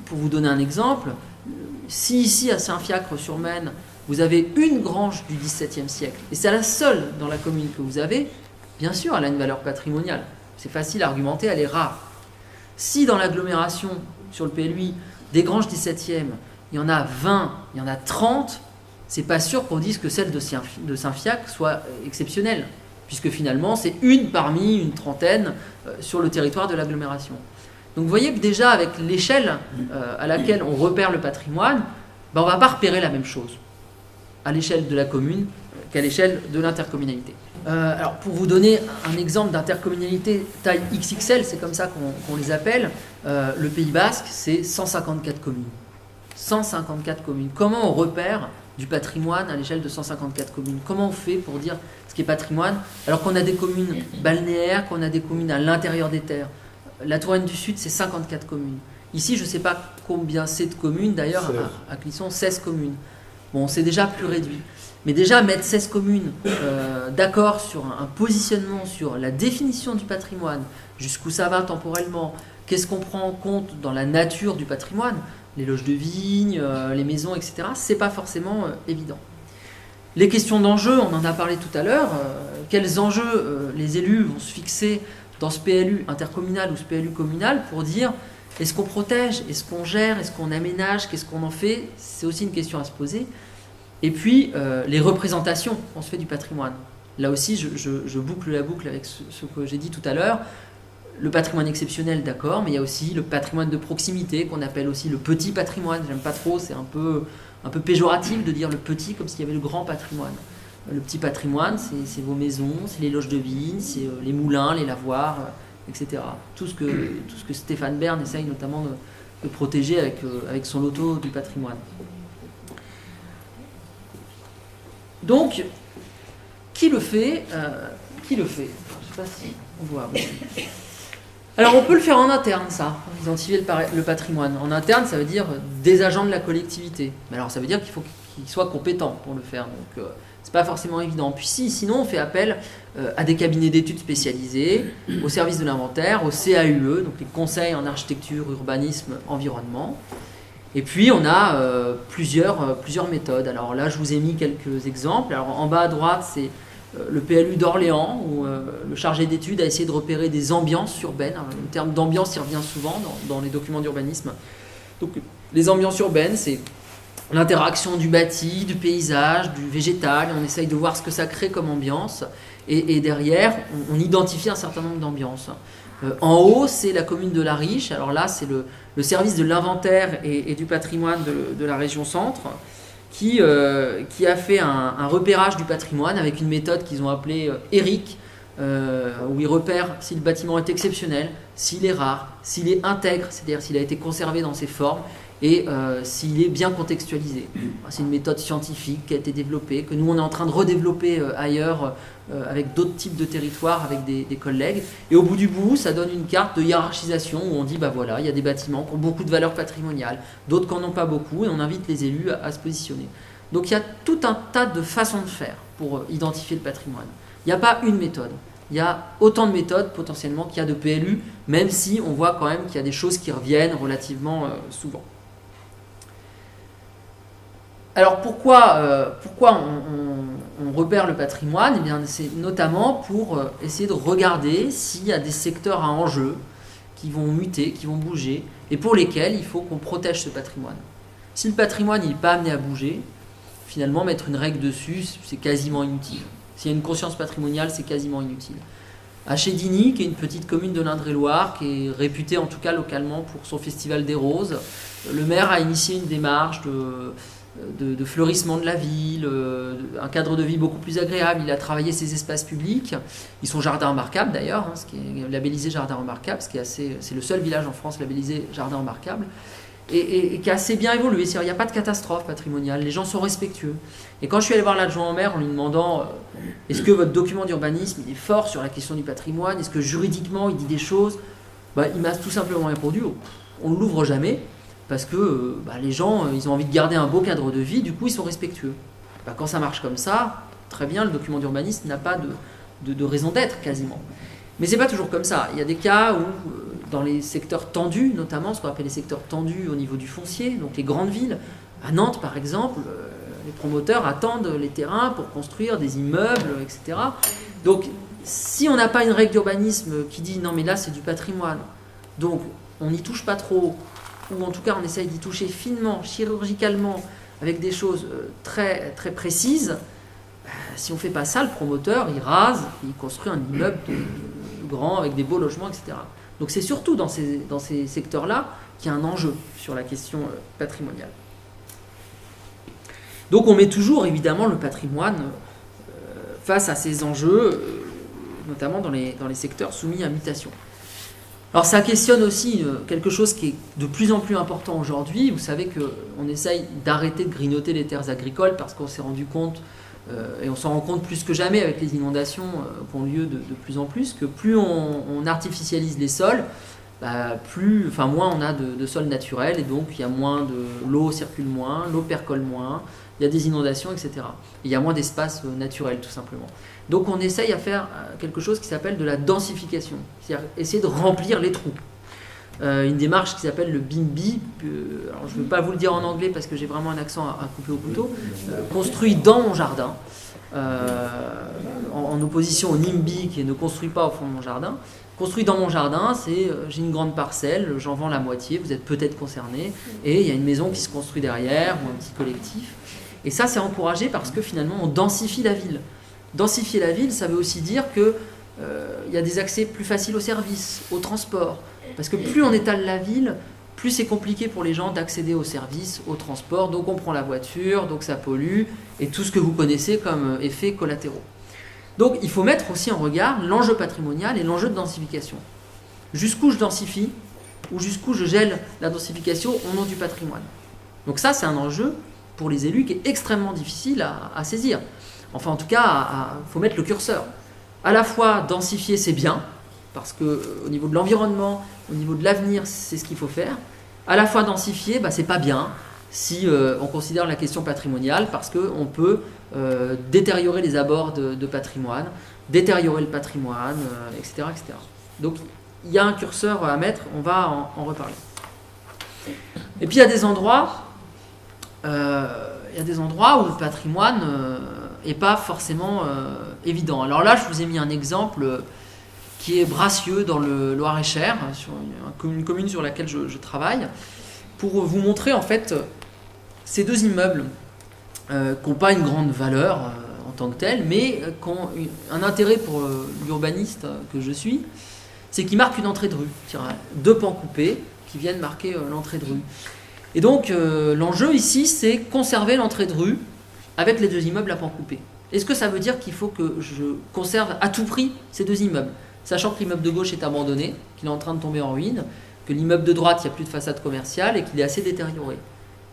Pour vous donner un exemple, si ici à Saint-Fiacre-sur-Maine, vous avez une grange du XVIIe siècle, et c'est la seule dans la commune que vous avez, bien sûr, elle a une valeur patrimoniale. C'est facile à argumenter, elle est rare. Si dans l'agglomération, sur le PLUI, des granges 17e, il y en a 20, il y en a 30, c'est pas sûr qu'on dise que celle de Saint-Fiacre soit exceptionnelle, puisque finalement c'est une parmi une trentaine sur le territoire de l'agglomération. Donc vous voyez que déjà avec l'échelle à laquelle on repère le patrimoine, on ne va pas repérer la même chose. à l'échelle de la commune qu'à l'échelle de l'intercommunalité. Alors pour vous donner un exemple d'intercommunalité taille XXL, c'est comme ça qu'on les appelle, le Pays Basque, c'est 154 communes. 154 communes. Comment on repère du patrimoine à l'échelle de 154 communes? Comment on fait pour dire ce qui est patrimoine alors qu'on a des communes balnéaires, qu'on a des communes à l'intérieur des terres? La Touraine du Sud, c'est 54 communes. Ici, je ne sais pas combien c'est de communes, d'ailleurs à Clisson, 16 communes. Bon, c'est déjà plus réduit. Mais déjà, mettre 16 communes d'accord sur un positionnement, sur la définition du patrimoine, jusqu'où ça va temporellement, qu'est-ce qu'on prend en compte dans la nature du patrimoine, les loges de vigne, les maisons, etc., c'est pas forcément évident. Les questions d'enjeux, on en a parlé tout à l'heure, quels enjeux les élus vont se fixer dans ce PLU intercommunal ou ce PLU communal pour dire est-ce qu'on protège, est-ce qu'on gère, est-ce qu'on aménage, qu'est-ce qu'on en fait? C'est aussi une question à se poser. Et puis, les représentations qu'on se fait du patrimoine. Là aussi, je boucle la boucle avec ce que j'ai dit tout à l'heure. Le patrimoine exceptionnel, d'accord, mais il y a aussi le patrimoine de proximité, qu'on appelle aussi le petit patrimoine. J'aime pas trop, c'est un peu péjoratif de dire le petit, comme s'il y avait le grand patrimoine. Le petit patrimoine, c'est vos maisons, c'est les loges de vigne, c'est les moulins, les lavoirs, etc. Tout ce que Stéphane Bern essaye notamment de protéger avec son loto du patrimoine. Donc, qui le fait? Je ne sais pas si on voit. Alors, on peut le faire en interne, ça, identifier le patrimoine. En interne, ça veut dire des agents de la collectivité. Mais alors, ça veut dire qu'il faut qu'ils soient compétents pour le faire. Donc, c'est pas forcément évident. Puis sinon, on fait appel à des cabinets d'études spécialisés, au service de l'inventaire, au CAUE, donc les conseils en architecture, urbanisme, environnement. Et puis, on a plusieurs méthodes. Alors là, je vous ai mis quelques exemples. Alors, en bas à droite, c'est le PLU d'Orléans, où le chargé d'études a essayé de repérer des ambiances urbaines. Alors, le terme d'ambiance, il revient souvent dans les documents d'urbanisme. Donc, les ambiances urbaines, c'est l'interaction du bâti, du paysage, du végétal. On essaye de voir ce que ça crée comme ambiance. Et derrière, on identifie un certain nombre d'ambiances. En haut, c'est la commune de La Riche. Alors là, c'est le service de l'inventaire et du patrimoine de la région centre qui a fait un repérage du patrimoine avec une méthode qu'ils ont appelée ERIC, où ils repèrent si le bâtiment est exceptionnel, s'il est rare, s'il est intègre, c'est-à-dire s'il a été conservé dans ses formes, et s'il est bien contextualisé. C'est une méthode scientifique qui a été développée, que nous on est en train de redévelopper ailleurs avec d'autres types de territoires, avec des collègues. Et au bout du bout, ça donne une carte de hiérarchisation où on dit, bah voilà, il y a des bâtiments qui ont beaucoup de valeur patrimoniale, d'autres qui n'en ont pas beaucoup, et on invite les élus à se positionner. Donc il y a tout un tas de façons de faire pour identifier le patrimoine. Il n'y a pas une méthode. Il y a autant de méthodes potentiellement qu'il y a de PLU, même si on voit quand même qu'il y a des choses qui reviennent relativement souvent. Alors pourquoi on repère le patrimoine? Eh bien, c'est notamment pour essayer de regarder s'il y a des secteurs à enjeu qui vont muter, qui vont bouger, et pour lesquels il faut qu'on protège ce patrimoine. Si le patrimoine n'est pas amené à bouger, finalement mettre une règle dessus, c'est quasiment inutile. S'il y a une conscience patrimoniale, c'est quasiment inutile. À Chédigny, qui est une petite commune de l'Indre-et-Loire, qui est réputée en tout cas localement pour son festival des roses, le maire a initié une démarche de fleurissement de la ville, un cadre de vie beaucoup plus agréable. Il a travaillé ses espaces publics. Ils sont jardins remarquables d'ailleurs, ce qui est labellisé jardin remarquable, c'est le seul village en France labellisé jardin remarquable, et qui a assez bien évolué. Il n'y a pas de catastrophe patrimoniale, les gens sont respectueux. Et quand je suis allé voir l'adjoint au maire en lui demandant est-ce que votre document d'urbanisme il est fort sur la question du patrimoine, est-ce que juridiquement il dit des choses, il m'a tout simplement répondu on ne l'ouvre jamais. Parce que les gens, ils ont envie de garder un beau cadre de vie, du coup, ils sont respectueux. Quand ça marche comme ça, très bien, le document d'urbanisme n'a pas de raison d'être, quasiment. Mais c'est pas toujours comme ça. Il y a des cas où, dans les secteurs tendus, notamment, ce qu'on appelle les secteurs tendus au niveau du foncier, donc les grandes villes, à Nantes, par exemple, les promoteurs attendent les terrains pour construire des immeubles, etc. Donc, si on n'a pas une règle d'urbanisme qui dit « non, mais là, c'est du patrimoine », donc on n'y touche pas trop, ou en tout cas on essaye d'y toucher finement, chirurgicalement, avec des choses très, très précises, si on ne fait pas ça, le promoteur, il rase, il construit un immeuble grand avec des beaux logements, etc. Donc c'est surtout dans ces secteurs-là qu'il y a un enjeu sur la question patrimoniale. Donc on met toujours évidemment le patrimoine face à ces enjeux, notamment dans les secteurs soumis à mutation. Alors ça questionne aussi quelque chose qui est de plus en plus important aujourd'hui. Vous savez qu'on essaye d'arrêter de grignoter les terres agricoles parce qu'on s'est rendu compte, et on s'en rend compte plus que jamais avec les inondations qui ont lieu de plus en plus, que plus on artificialise les sols, moins on a de sols naturels, et donc il y a moins l'eau circule moins, l'eau percole moins, il y a des inondations, etc. Et il y a moins d'espace naturel tout simplement. Donc on essaye à faire quelque chose qui s'appelle de la densification, c'est-à-dire essayer de remplir les trous. Une démarche qui s'appelle le BIMBY, alors je ne vais pas vous le dire en anglais parce que j'ai vraiment un accent à couper au couteau, construit dans mon jardin, en opposition au NIMBY qui ne construit pas au fond de mon jardin. Construit dans mon jardin, c'est j'ai une grande parcelle, j'en vends la moitié, vous êtes peut-être concerné, et il y a une maison qui se construit derrière, ou un petit collectif. Et ça, c'est encouragé parce que finalement, on densifie la ville. Densifier la ville, ça veut aussi dire qu'il y a des accès plus faciles aux services, aux transports. Parce que plus on étale la ville, plus c'est compliqué pour les gens d'accéder aux services, aux transports. Donc on prend la voiture, donc ça pollue, et tout ce que vous connaissez comme effets collatéraux. Donc il faut mettre aussi en regard l'enjeu patrimonial et l'enjeu de densification. Jusqu'où je densifie, ou jusqu'où je gèle la densification au nom du patrimoine. Donc ça, c'est un enjeu pour les élus qui est extrêmement difficile à saisir. Enfin, en tout cas, il faut mettre le curseur. À la fois, densifier, c'est bien, parce qu'au niveau de l'environnement, au niveau de l'avenir, c'est ce qu'il faut faire. À la fois, densifier, c'est pas bien si on considère la question patrimoniale, parce qu'on peut détériorer les abords de patrimoine, détériorer le patrimoine, etc., etc. Donc, il y a un curseur à mettre, on va en reparler. Et puis, il y a des endroits où le patrimoine n'est pas forcément évident. Alors là, je vous ai mis un exemple qui est Bracieux, dans le Loir-et-Cher, sur une commune sur laquelle je travaille, pour vous montrer en fait ces deux immeubles qui n'ont pas une grande valeur en tant que tels, mais qui ont un intérêt pour l'urbaniste que je suis, c'est qu'ils marquent une entrée de rue. Deux pans coupés qui viennent marquer l'entrée de rue. Et donc, l'enjeu ici, c'est conserver l'entrée de rue avec les deux immeubles à pans coupés. Est-ce que ça veut dire qu'il faut que je conserve à tout prix ces deux immeubles, sachant que l'immeuble de gauche est abandonné, qu'il est en train de tomber en ruine, que l'immeuble de droite, il n'y a plus de façade commerciale et qu'il est assez détérioré?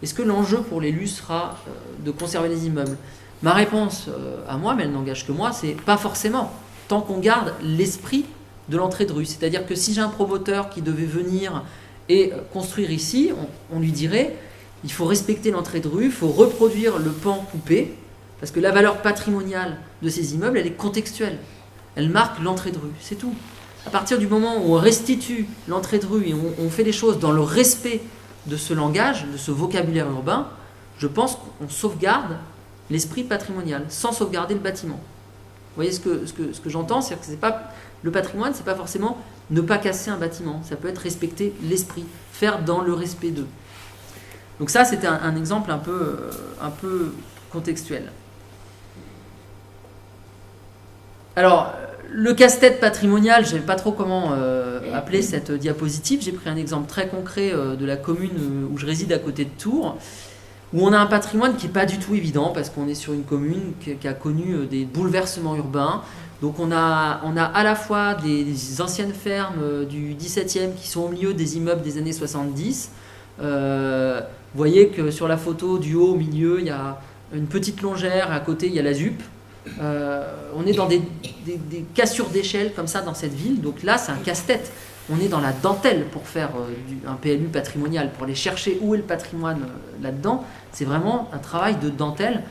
Est-ce que l'enjeu pour l'élu sera de conserver les immeubles? Ma réponse à moi, mais elle n'engage que moi, c'est pas forcément, tant qu'on garde l'esprit de l'entrée de rue. C'est-à-dire que si j'ai un promoteur qui devait venir et construire ici, on lui dirait, il faut respecter l'entrée de rue, il faut reproduire le pan coupé, parce que la valeur patrimoniale de ces immeubles, elle est contextuelle. Elle marque l'entrée de rue, c'est tout. À partir du moment où on restitue l'entrée de rue et on fait les choses dans le respect de ce langage, de ce vocabulaire urbain, je pense qu'on sauvegarde l'esprit patrimonial, sans sauvegarder le bâtiment. Vous voyez ce que j'entends, c'est que c'est pas, le patrimoine, c'est pas forcément ne pas casser un bâtiment, ça peut être respecter l'esprit, faire dans le respect d'eux. Donc ça, c'était un exemple un peu contextuel. Alors, le casse-tête patrimonial, je ne sais pas trop comment appeler cette diapositive. J'ai pris un exemple très concret de la commune où je réside à côté de Tours, où on a un patrimoine qui n'est pas du tout évident, parce qu'on est sur une commune qui a connu des bouleversements urbains. Donc on a à la fois des anciennes fermes du 17e qui sont au milieu des immeubles des années 70. Vous voyez que sur la photo du haut, au milieu, il y a une petite longère, à côté il y a la ZUP. On est dans des cassures d'échelle comme ça dans cette ville, donc là c'est un casse-tête. On est dans la dentelle pour faire un PLU patrimonial, pour aller chercher où est le patrimoine là-dedans. C'est vraiment un travail de dentelle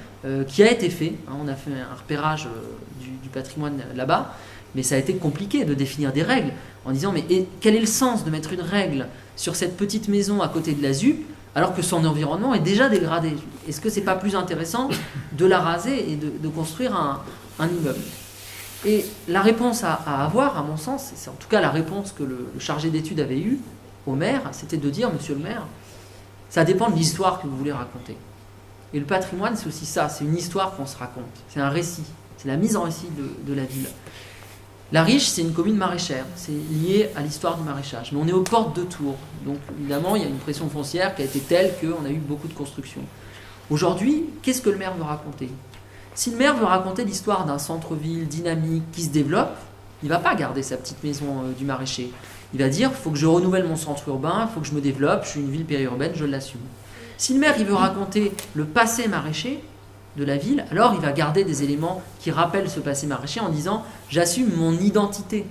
qui a été fait. On a fait un repérage du patrimoine là-bas, mais ça a été compliqué de définir des règles en disant mais quel est le sens de mettre une règle sur cette petite maison à côté de la ZUP alors que son environnement est déjà dégradé? Est-ce que c'est pas plus intéressant de la raser et de construire un immeuble? Et la réponse à avoir, à mon sens, c'est en tout cas la réponse que le chargé d'études avait eue au maire, c'était de dire, monsieur le maire, ça dépend de l'histoire que vous voulez raconter. Et le patrimoine, c'est aussi ça, c'est une histoire qu'on se raconte, c'est un récit, c'est la mise en récit de la ville. La Riche, c'est une commune maraîchère, c'est lié à l'histoire du maraîchage. Mais on est aux portes de Tours, donc évidemment, il y a une pression foncière qui a été telle qu'on a eu beaucoup de constructions. Aujourd'hui, qu'est-ce que le maire veut raconter? Si le maire veut raconter l'histoire d'un centre-ville dynamique qui se développe, il ne va pas garder sa petite maison du maraîcher. Il va dire, il faut que je renouvelle mon centre urbain, il faut que je me développe, je suis une ville périurbaine, je l'assume. Si le maire il veut raconter le passé maraîcher de la ville, alors il va garder des éléments qui rappellent ce passé maraîcher en disant, j'assume mon identité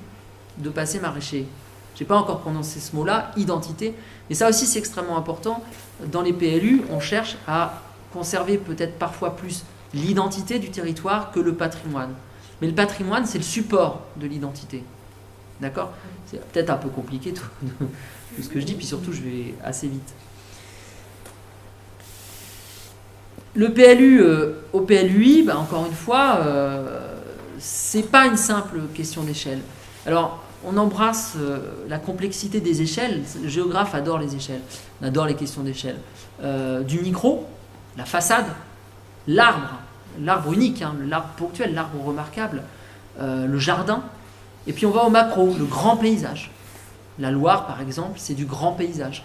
de passé maraîcher. Je n'ai pas encore prononcé ce mot-là, identité. Mais ça aussi, c'est extrêmement important. Dans les PLU, on cherche à conserver peut-être parfois plus l'identité du territoire que le patrimoine. Mais le patrimoine, c'est le support de l'identité. D'accord? C'est peut-être un peu compliqué tout ce que je dis, puis surtout, je vais assez vite. Le PLU au PLUI, encore une fois, c'est pas une simple question d'échelle. Alors, on embrasse la complexité des échelles. Le géographe adore les échelles. On adore les questions d'échelle. Du micro, la façade, l'arbre unique, l'arbre ponctuel, l'arbre remarquable, le jardin. Et puis on va au macro, le grand paysage. La Loire, par exemple, c'est du grand paysage.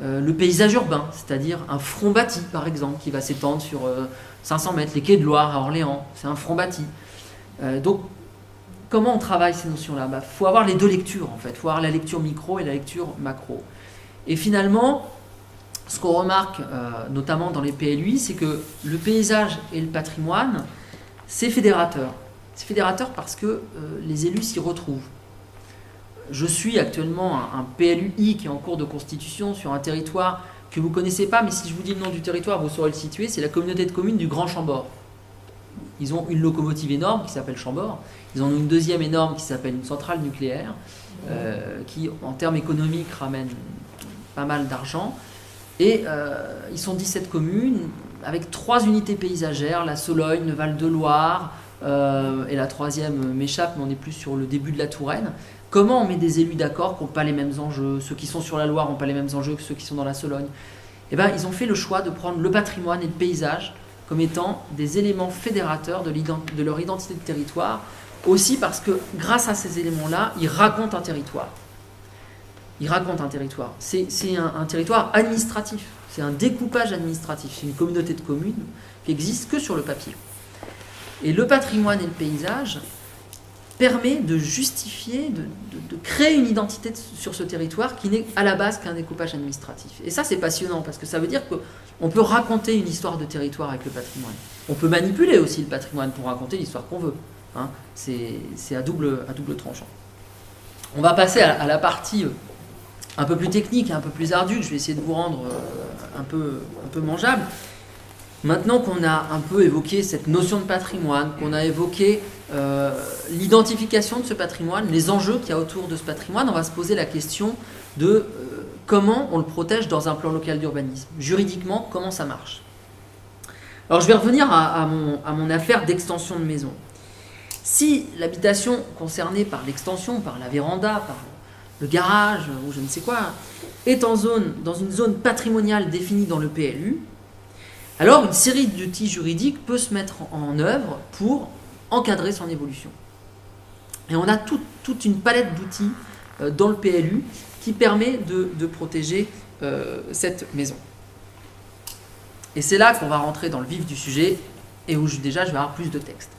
Le paysage urbain, c'est-à-dire un front bâti, par exemple, qui va s'étendre sur 500 mètres. Les quais de Loire à Orléans, c'est un front bâti. Donc, comment on travaille ces notions-là? Faut avoir les deux lectures, en fait. Il faut avoir la lecture micro et la lecture macro. Et finalement, ce qu'on remarque, notamment dans les PLUI, c'est que le paysage et le patrimoine, c'est fédérateur. C'est fédérateur parce que les élus s'y retrouvent. Je suis actuellement un PLUI qui est en cours de constitution sur un territoire que vous ne connaissez pas, mais si je vous dis le nom du territoire, vous saurez le situer, c'est la communauté de communes du Grand Chambord. Ils ont une locomotive énorme qui s'appelle Chambord, ils en ont une deuxième énorme qui s'appelle une centrale nucléaire, qui en termes économiques ramène pas mal d'argent, et ils sont 17 communes, avec 3 unités paysagères, la Sologne, le Val-de-Loire, et la troisième m'échappe, mais on est plus sur le début de la Touraine. Comment on met des élus d'accord qui n'ont pas les mêmes enjeux? Ceux qui sont sur la Loire n'ont pas les mêmes enjeux que ceux qui sont dans la Sologne. Eh bien, ils ont fait le choix de prendre le patrimoine et le paysage comme étant des éléments fédérateurs de leur identité de territoire, aussi parce que grâce à ces éléments-là, ils racontent un territoire. Ils racontent un territoire. C'est un territoire administratif, c'est un découpage administratif, c'est une communauté de communes qui n'existe que sur le papier. Et le patrimoine et le paysage permet de justifier, de créer une identité sur ce territoire qui n'est à la base qu'un découpage administratif. Et ça, c'est passionnant, parce que ça veut dire qu'on peut raconter une histoire de territoire avec le patrimoine. On peut manipuler aussi le patrimoine pour raconter l'histoire qu'on veut. C'est à double tranchant. On va passer à la partie un peu plus technique, un peu plus ardue, que je vais essayer de vous rendre un peu mangeable. Maintenant qu'on a un peu évoqué cette notion de patrimoine, qu'on a évoqué l'identification de ce patrimoine, les enjeux qu'il y a autour de ce patrimoine, on va se poser la question de comment on le protège dans un plan local d'urbanisme. Juridiquement, comment ça marche? Alors je vais revenir à mon affaire d'extension de maison. Si l'habitation concernée par l'extension, par la véranda, par le garage ou je ne sais quoi, est dans une zone patrimoniale définie dans le PLU, alors une série d'outils juridiques peut se mettre en œuvre pour encadrer son évolution. Et on a toute une palette d'outils dans le PLU qui permet de protéger cette maison. Et c'est là qu'on va rentrer dans le vif du sujet et où déjà je vais avoir plus de texte.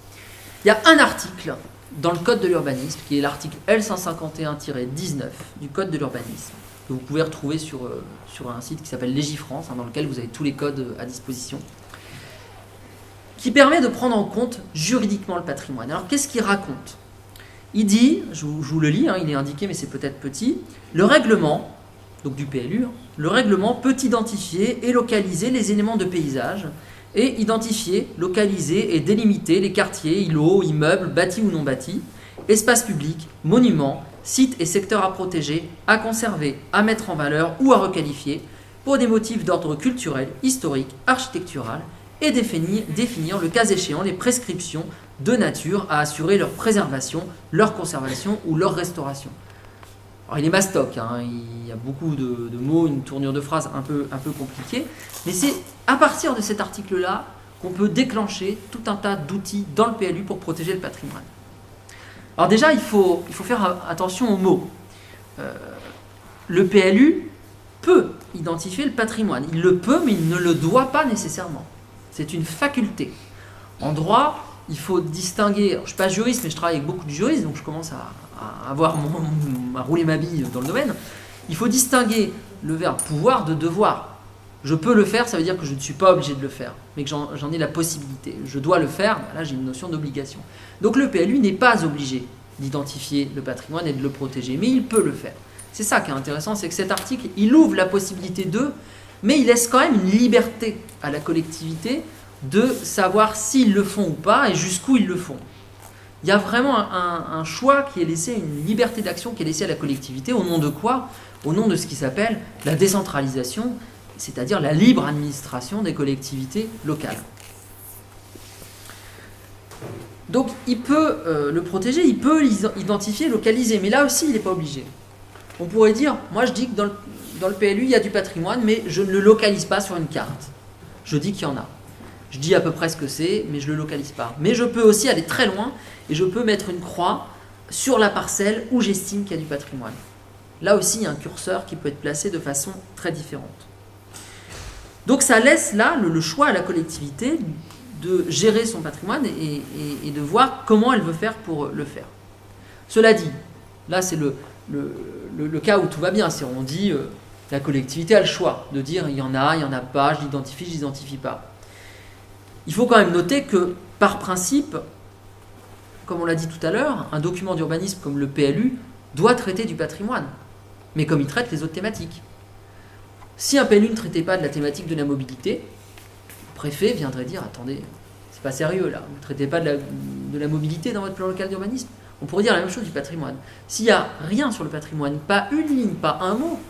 Il y a un article dans le Code de l'urbanisme qui est l'article L151-19 du Code de l'urbanisme que vous pouvez retrouver sur un site qui s'appelle Légifrance, dans lequel vous avez tous les codes à disposition, qui permet de prendre en compte juridiquement le patrimoine. Alors qu'est-ce qu'il raconte? Il dit, je vous le lis, il est indiqué mais c'est peut-être petit, le règlement, donc du PLU, le règlement peut identifier et localiser les éléments de paysage et identifier, localiser et délimiter les quartiers, îlots, immeubles, bâtis ou non bâtis, espaces publics, monuments, sites et secteurs à protéger, à conserver, à mettre en valeur ou à requalifier pour des motifs d'ordre culturel, historique, architectural et définir le cas échéant les prescriptions de nature à assurer leur préservation, leur conservation ou leur restauration. Alors il est mastoc, il y a beaucoup de mots, une tournure de phrase un peu compliquée, mais c'est à partir de cet article-là qu'on peut déclencher tout un tas d'outils dans le PLU pour protéger le patrimoine. Alors déjà, il faut faire attention aux mots. Le PLU peut identifier le patrimoine. Il le peut, mais il ne le doit pas nécessairement. c'est une faculté. En droit, il faut distinguer, alors, je ne suis pas juriste, mais je travaille avec beaucoup de juristes, donc je commence à rouler ma bille dans le domaine. Il faut distinguer le verbe pouvoir de devoir. Je peux le faire, ça veut dire que je ne suis pas obligé de le faire, mais que j'en ai la possibilité. Je dois le faire, là j'ai une notion d'obligation. Donc le PLU n'est pas obligé d'identifier le patrimoine et de le protéger, mais il peut le faire. C'est ça qui est intéressant, c'est que cet article, il ouvre la possibilité de, mais il laisse quand même une liberté à la collectivité de savoir s'ils le font ou pas et jusqu'où ils le font. Il y a vraiment un choix qui est laissé, une liberté d'action qui est laissée à la collectivité, au nom de quoi? Au nom de ce qui s'appelle la décentralisation, c'est-à-dire la libre administration des collectivités locales. Donc il peut le protéger, il peut l'identifier, localiser, mais là aussi il n'est pas obligé. On pourrait dire, moi je dis que dans le PLU il y a du patrimoine, mais je ne le localise pas sur une carte. Je dis qu'il y en a. Je dis à peu près ce que c'est, mais je ne le localise pas. Mais je peux aussi aller très loin, et je peux mettre une croix sur la parcelle où j'estime qu'il y a du patrimoine. Là aussi il y a un curseur qui peut être placé de façon très différente. Donc ça laisse là le choix à la collectivité de gérer son patrimoine et de voir comment elle veut faire pour le faire. Cela dit, là c'est le cas où tout va bien. C'est on dit la collectivité a le choix de dire il y en a pas, je l'identifie pas. Il faut quand même noter que par principe, comme on l'a dit tout à l'heure, un document d'urbanisme comme le PLU doit traiter du patrimoine, mais comme il traite les autres thématiques. Si un PLU ne traitait pas de la thématique de la mobilité, le préfet viendrait dire « Attendez, c'est pas sérieux là, vous ne traitez pas de la mobilité dans votre plan local d'urbanisme ». On pourrait dire la même chose du patrimoine. S'il n'y a rien sur le patrimoine, pas une ligne, pas un mot,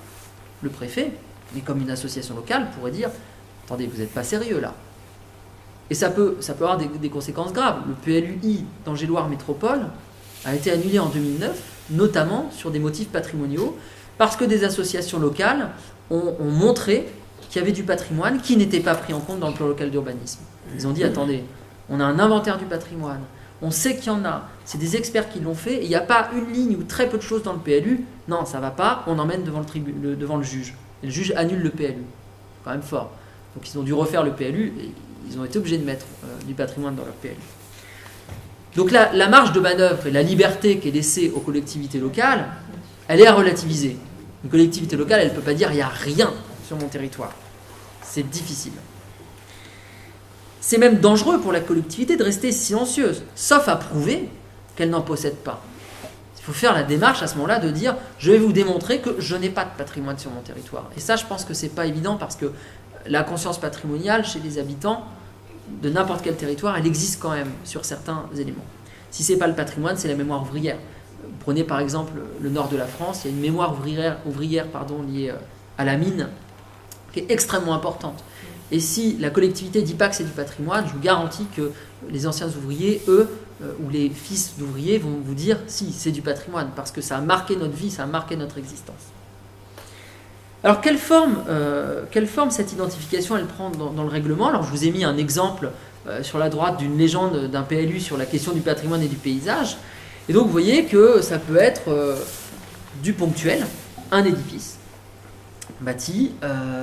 le préfet, mais comme une association locale, pourrait dire « Attendez, vous n'êtes pas sérieux là ». Et ça peut avoir des conséquences graves. Le PLUI d'Angers-Loire Métropole a été annulé en 2009, notamment sur des motifs patrimoniaux, parce que des associations locales ont montré qu'il y avait du patrimoine qui n'était pas pris en compte dans le plan local d'urbanisme. Ils ont dit, attendez, on a un inventaire du patrimoine, on sait qu'il y en a, c'est des experts qui l'ont fait, et il n'y a pas une ligne ou très peu de choses dans le PLU, non, ça ne va pas, on emmène devant le juge. Et le juge annule le PLU. Quand même fort. Donc ils ont dû refaire le PLU, et ils ont été obligés de mettre du patrimoine dans leur PLU. Donc la marge de manœuvre et la liberté qui est laissée aux collectivités locales, elle est à relativiser. Une collectivité locale, elle ne peut pas dire « il n'y a rien sur mon territoire ». C'est difficile. C'est même dangereux pour la collectivité de rester silencieuse, sauf à prouver qu'elle n'en possède pas. Il faut faire la démarche à ce moment-là de dire « je vais vous démontrer que je n'ai pas de patrimoine sur mon territoire ». Et ça, je pense que ce n'est pas évident parce que la conscience patrimoniale chez les habitants de n'importe quel territoire, elle existe quand même sur certains éléments. Si ce n'est pas le patrimoine, c'est la mémoire ouvrière. Vous prenez par exemple le nord de la France, il y a une mémoire ouvrière liée à la mine qui est extrêmement importante. Et si la collectivité ne dit pas que c'est du patrimoine, je vous garantis que les anciens ouvriers, eux, ou les fils d'ouvriers vont vous dire si c'est du patrimoine, parce que ça a marqué notre vie, ça a marqué notre existence. Alors quelle forme cette identification elle prend dans le règlement? Alors je vous ai mis un exemple sur la droite d'une légende d'un PLU sur la question du patrimoine et du paysage. Et donc vous voyez que ça peut être du ponctuel, un édifice bâti,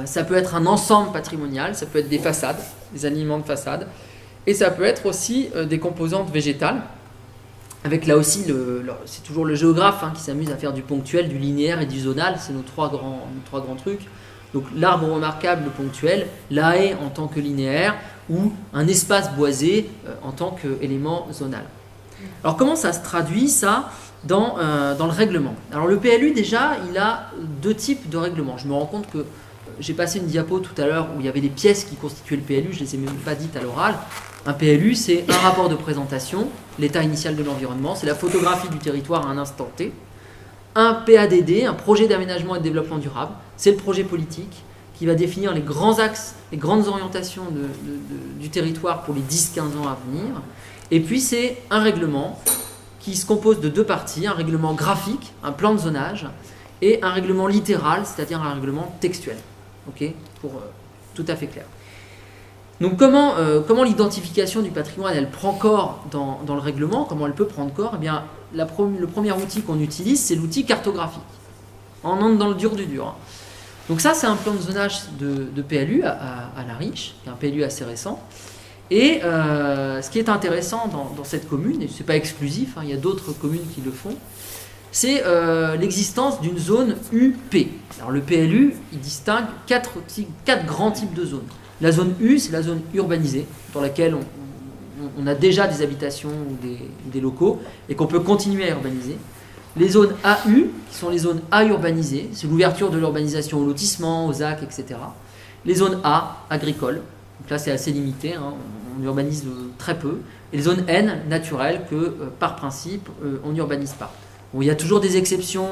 ça peut être un ensemble patrimonial, ça peut être des façades, des alignements de façades, et ça peut être aussi des composantes végétales, avec là aussi, c'est toujours le géographe qui s'amuse à faire du ponctuel, du linéaire et du zonal, c'est nos trois grands trucs. Donc l'arbre remarquable, le ponctuel, la haie en tant que linéaire, ou un espace boisé en tant qu'élément zonal. Alors comment ça se traduit ça dans le règlement? Alors le PLU déjà, il a deux types de règlements. Je me rends compte que j'ai passé une diapo tout à l'heure où il y avait des pièces qui constituaient le PLU, je ne les ai même pas dites à l'oral. Un PLU, c'est un rapport de présentation, l'état initial de l'environnement, c'est la photographie du territoire à un instant T. Un PADD, un projet d'aménagement et de développement durable, c'est le projet politique qui va définir les grands axes, les grandes orientations du territoire pour les 10-15 ans à venir. Et puis c'est un règlement qui se compose de deux parties, un règlement graphique, un plan de zonage, et un règlement littéral, c'est-à-dire un règlement textuel. Ok, pour tout à fait clair. Donc comment l'identification du patrimoine elle prend corps dans le règlement, comment elle peut prendre corps? Eh bien, le premier outil qu'on utilise, c'est l'outil cartographique. On entre dans le dur du dur. Donc ça, c'est un plan de zonage de PLU à La Riche, qui est un PLU assez récent. Et ce qui est intéressant dans cette commune, et ce n'est pas exclusif, hein, il y a d'autres communes qui le font, c'est l'existence d'une zone UP. Alors le PLU, il distingue quatre grands types de zones. La zone U, c'est la zone urbanisée, dans laquelle on a déjà des habitations ou des locaux, et qu'on peut continuer à urbaniser. Les zones AU, qui sont les zones à urbaniser, c'est l'ouverture de l'urbanisation au lotissement, aux ZAC, etc. Les zones A, agricoles, donc là c'est assez limité, hein, on urbanise très peu. Et les zones N, naturelles, que par principe, on n'urbanise pas. Bon, il y a toujours des exceptions,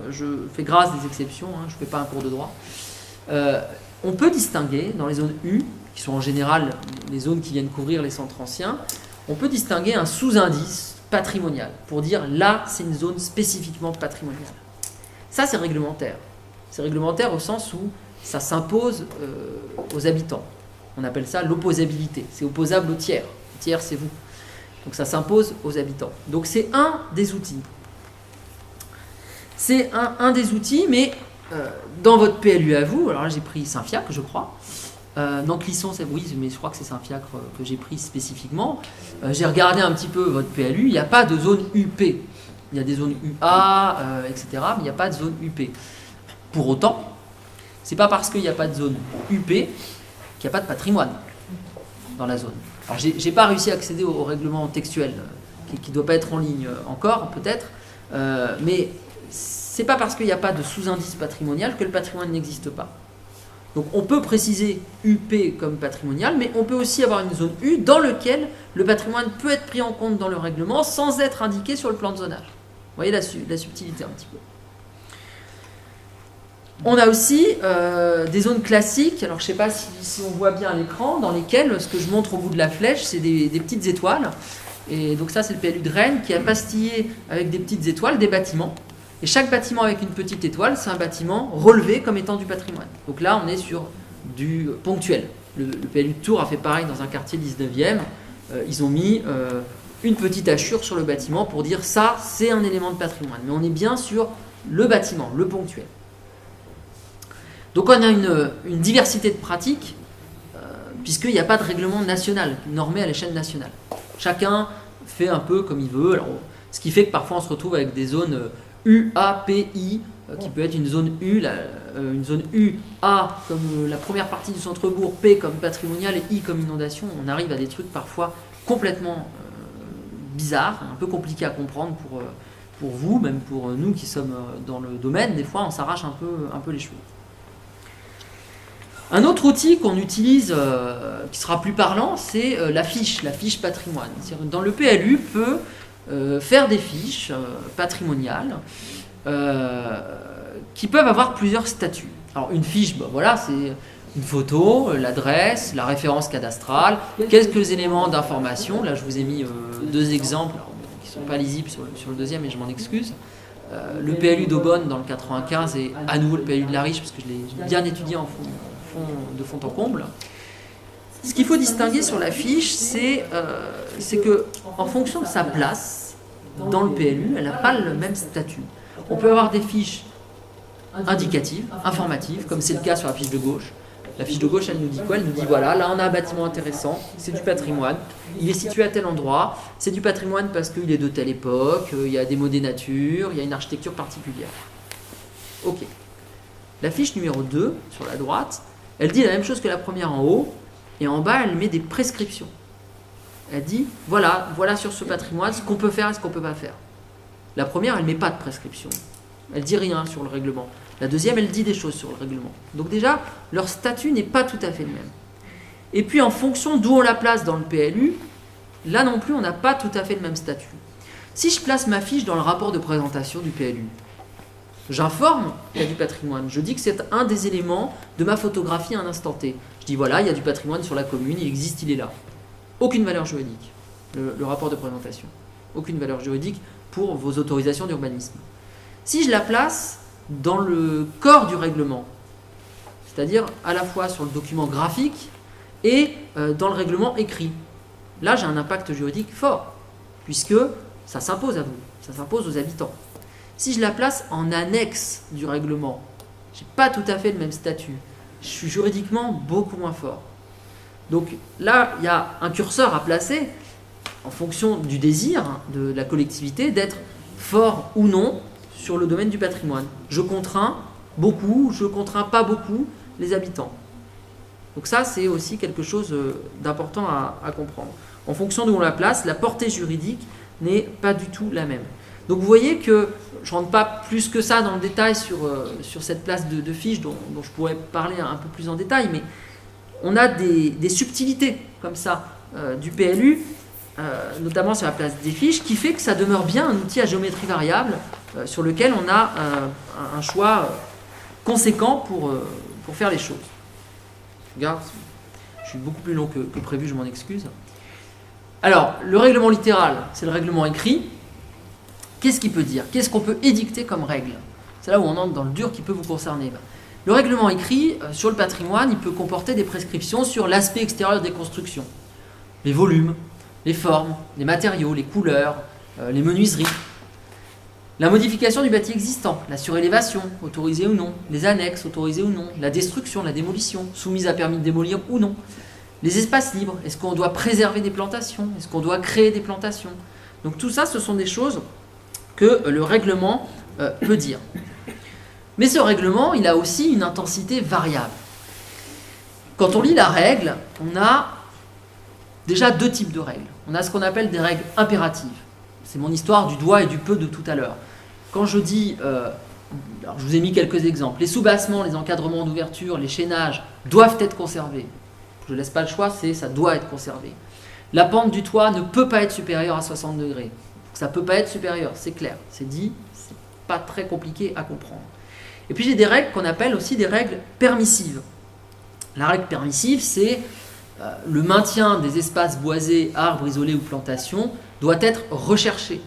je fais grâce des exceptions, hein, je ne fais pas un cours de droit. On peut distinguer dans les zones U, qui sont en général les zones qui viennent couvrir les centres anciens, on peut distinguer un sous-indice patrimonial, pour dire là c'est une zone spécifiquement patrimoniale. Ça c'est réglementaire. C'est réglementaire au sens où ça s'impose aux habitants. On appelle ça l'opposabilité. C'est opposable au tiers. Le tiers c'est vous. Donc ça s'impose aux habitants. Donc c'est un des outils. C'est un des outils, mais dans votre PLU à vous, alors là j'ai pris Saint-Fiacre, je crois. Non, Clisson, oui, mais je crois que c'est Saint-Fiacre que j'ai pris spécifiquement. J'ai regardé un petit peu votre PLU, il n'y a pas de zone UP. Il y a des zones UA, etc., mais il n'y a pas de zone UP. Pour autant, c'est pas parce qu'il n'y a pas de zone UP qu'il n'y a pas de patrimoine dans la zone. Alors, j'ai pas réussi à accéder au règlement textuel, qui ne doit pas être en ligne encore, peut-être, mais c'est pas parce qu'il n'y a pas de sous-indice patrimonial que le patrimoine n'existe pas. Donc on peut préciser UP comme patrimonial, mais on peut aussi avoir une zone U dans laquelle le patrimoine peut être pris en compte dans le règlement sans être indiqué sur le plan de zonage. Vous voyez la subtilité un petit peu. On a aussi des zones classiques, alors je ne sais pas si on voit bien à l'écran, dans lesquelles ce que je montre au bout de la flèche, c'est des petites étoiles. Et donc ça c'est le PLU de Rennes qui a pastillé avec des petites étoiles des bâtiments. Et chaque bâtiment avec une petite étoile, c'est un bâtiment relevé comme étant du patrimoine. Donc là, on est sur du ponctuel. Le PLU de Tours a fait pareil dans un quartier 19e. Ils ont mis une petite hachure sur le bâtiment pour dire ça, c'est un élément de patrimoine. Mais on est bien sur le bâtiment, le ponctuel. Donc on a une diversité de pratiques, puisqu'il n'y a pas de règlement national, normé à l'échelle nationale. Chacun fait un peu comme il veut. Alors, ce qui fait que parfois on se retrouve avec des zones UAPI, qui peut être une zone U, une zone UA comme la première partie du centre-bourg, P comme patrimonial et I comme inondation. On arrive à des trucs parfois complètement bizarres, un peu compliqués à comprendre pour vous, même pour nous qui sommes dans le domaine. Des fois, on s'arrache un peu les cheveux. Un autre outil qu'on utilise, qui sera plus parlant, c'est la fiche patrimoine. Dans le PLU, peut faire des fiches patrimoniales qui peuvent avoir plusieurs statuts. Alors une fiche, voilà, c'est une photo, l'adresse, la référence cadastrale, quelques éléments d'information. Là, je vous ai mis deux exemples qui ne sont pas lisibles sur le deuxième, et je m'en excuse. Le PLU d'Aubonne dans le 95 et à nouveau le PLU de La Riche, parce que je l'ai bien étudié de fond en comble. Ce qu'il faut distinguer sur la fiche, c'est que en fonction de sa place dans le PLU, elle n'a pas le même statut. On peut avoir des fiches indicatives, informatives, comme c'est le cas sur la fiche de gauche. La fiche de gauche, elle nous dit quoi? Elle nous dit voilà, là on a un bâtiment intéressant, c'est du patrimoine, il est situé à tel endroit, c'est du patrimoine parce qu'il est de telle époque, il y a des mots des natures, il y a une architecture particulière. Ok. La fiche numéro 2, sur la droite, elle dit la même chose que la première en haut, et en bas, elle met des prescriptions. Elle dit, voilà sur ce patrimoine ce qu'on peut faire et ce qu'on ne peut pas faire. La première, elle ne met pas de prescription. Elle ne dit rien sur le règlement. La deuxième, elle dit des choses sur le règlement. Donc déjà, leur statut n'est pas tout à fait le même. Et puis, en fonction d'où on la place dans le PLU, là non plus, on n'a pas tout à fait le même statut. Si je place ma fiche dans le rapport de présentation du PLU, j'informe qu'il y a du patrimoine. Je dis que c'est un des éléments de ma photographie à un instant T. Je dis voilà, il y a du patrimoine sur la commune, il existe, il est là. Aucune valeur juridique, le rapport de présentation. Aucune valeur juridique pour vos autorisations d'urbanisme. Si je la place dans le corps du règlement, c'est-à-dire à la fois sur le document graphique et dans le règlement écrit, là j'ai un impact juridique fort, puisque ça s'impose à vous, ça s'impose aux habitants. Si je la place en annexe du règlement, Je n'ai pas tout à fait le même statut. Je suis juridiquement beaucoup moins fort. Donc là, il y a un curseur à placer en fonction du désir de la collectivité d'être fort ou non sur le domaine du patrimoine. Je contrains beaucoup, je contrains pas beaucoup les habitants. Donc ça, c'est aussi quelque chose d'important à comprendre. En fonction d'où on la place, la portée juridique n'est pas du tout la même. Donc vous voyez que je ne rentre pas plus que ça dans le détail sur cette place de fiche dont je pourrais parler un peu plus en détail, mais on a des subtilités comme ça du PLU, notamment sur la place des fiches, qui fait que ça demeure bien un outil à géométrie variable sur lequel on a un choix conséquent pour faire les choses. Regarde, je suis beaucoup plus long que prévu, je m'en excuse. Alors, le règlement littéral, c'est le règlement écrit. Qu'est-ce qu'il peut dire? Qu'est-ce qu'on peut édicter comme règle? C'est là où on entre dans le dur qui peut vous concerner. Le règlement écrit, sur le patrimoine, il peut comporter des prescriptions sur l'aspect extérieur des constructions. Les volumes, les formes, les matériaux, les couleurs, les menuiseries. La modification du bâti existant, la surélévation, autorisée ou non, les annexes, autorisées ou non, la destruction, la démolition, soumise à permis de démolir ou non. Les espaces libres, est-ce qu'on doit préserver des plantations? Est-ce qu'on doit créer des plantations? Donc tout ça, ce sont des choses que le règlement peut dire. Mais ce règlement, il a aussi une intensité variable. Quand on lit la règle, on a déjà deux types de règles. On a ce qu'on appelle des règles impératives. C'est mon histoire du doigt et du peu de tout à l'heure. Quand je dis, alors je vous ai mis quelques exemples, les soubassements, les encadrements d'ouverture, les chaînages doivent être conservés. Je ne laisse pas le choix, ça doit être conservé. La pente du toit ne peut pas être supérieure à 60 degrés. Ça ne peut pas être supérieur, c'est clair, c'est dit, c'est pas très compliqué à comprendre. Et puis j'ai des règles qu'on appelle aussi des règles permissives. La règle permissive, c'est le maintien des espaces boisés, arbres isolés ou plantations doit être recherché.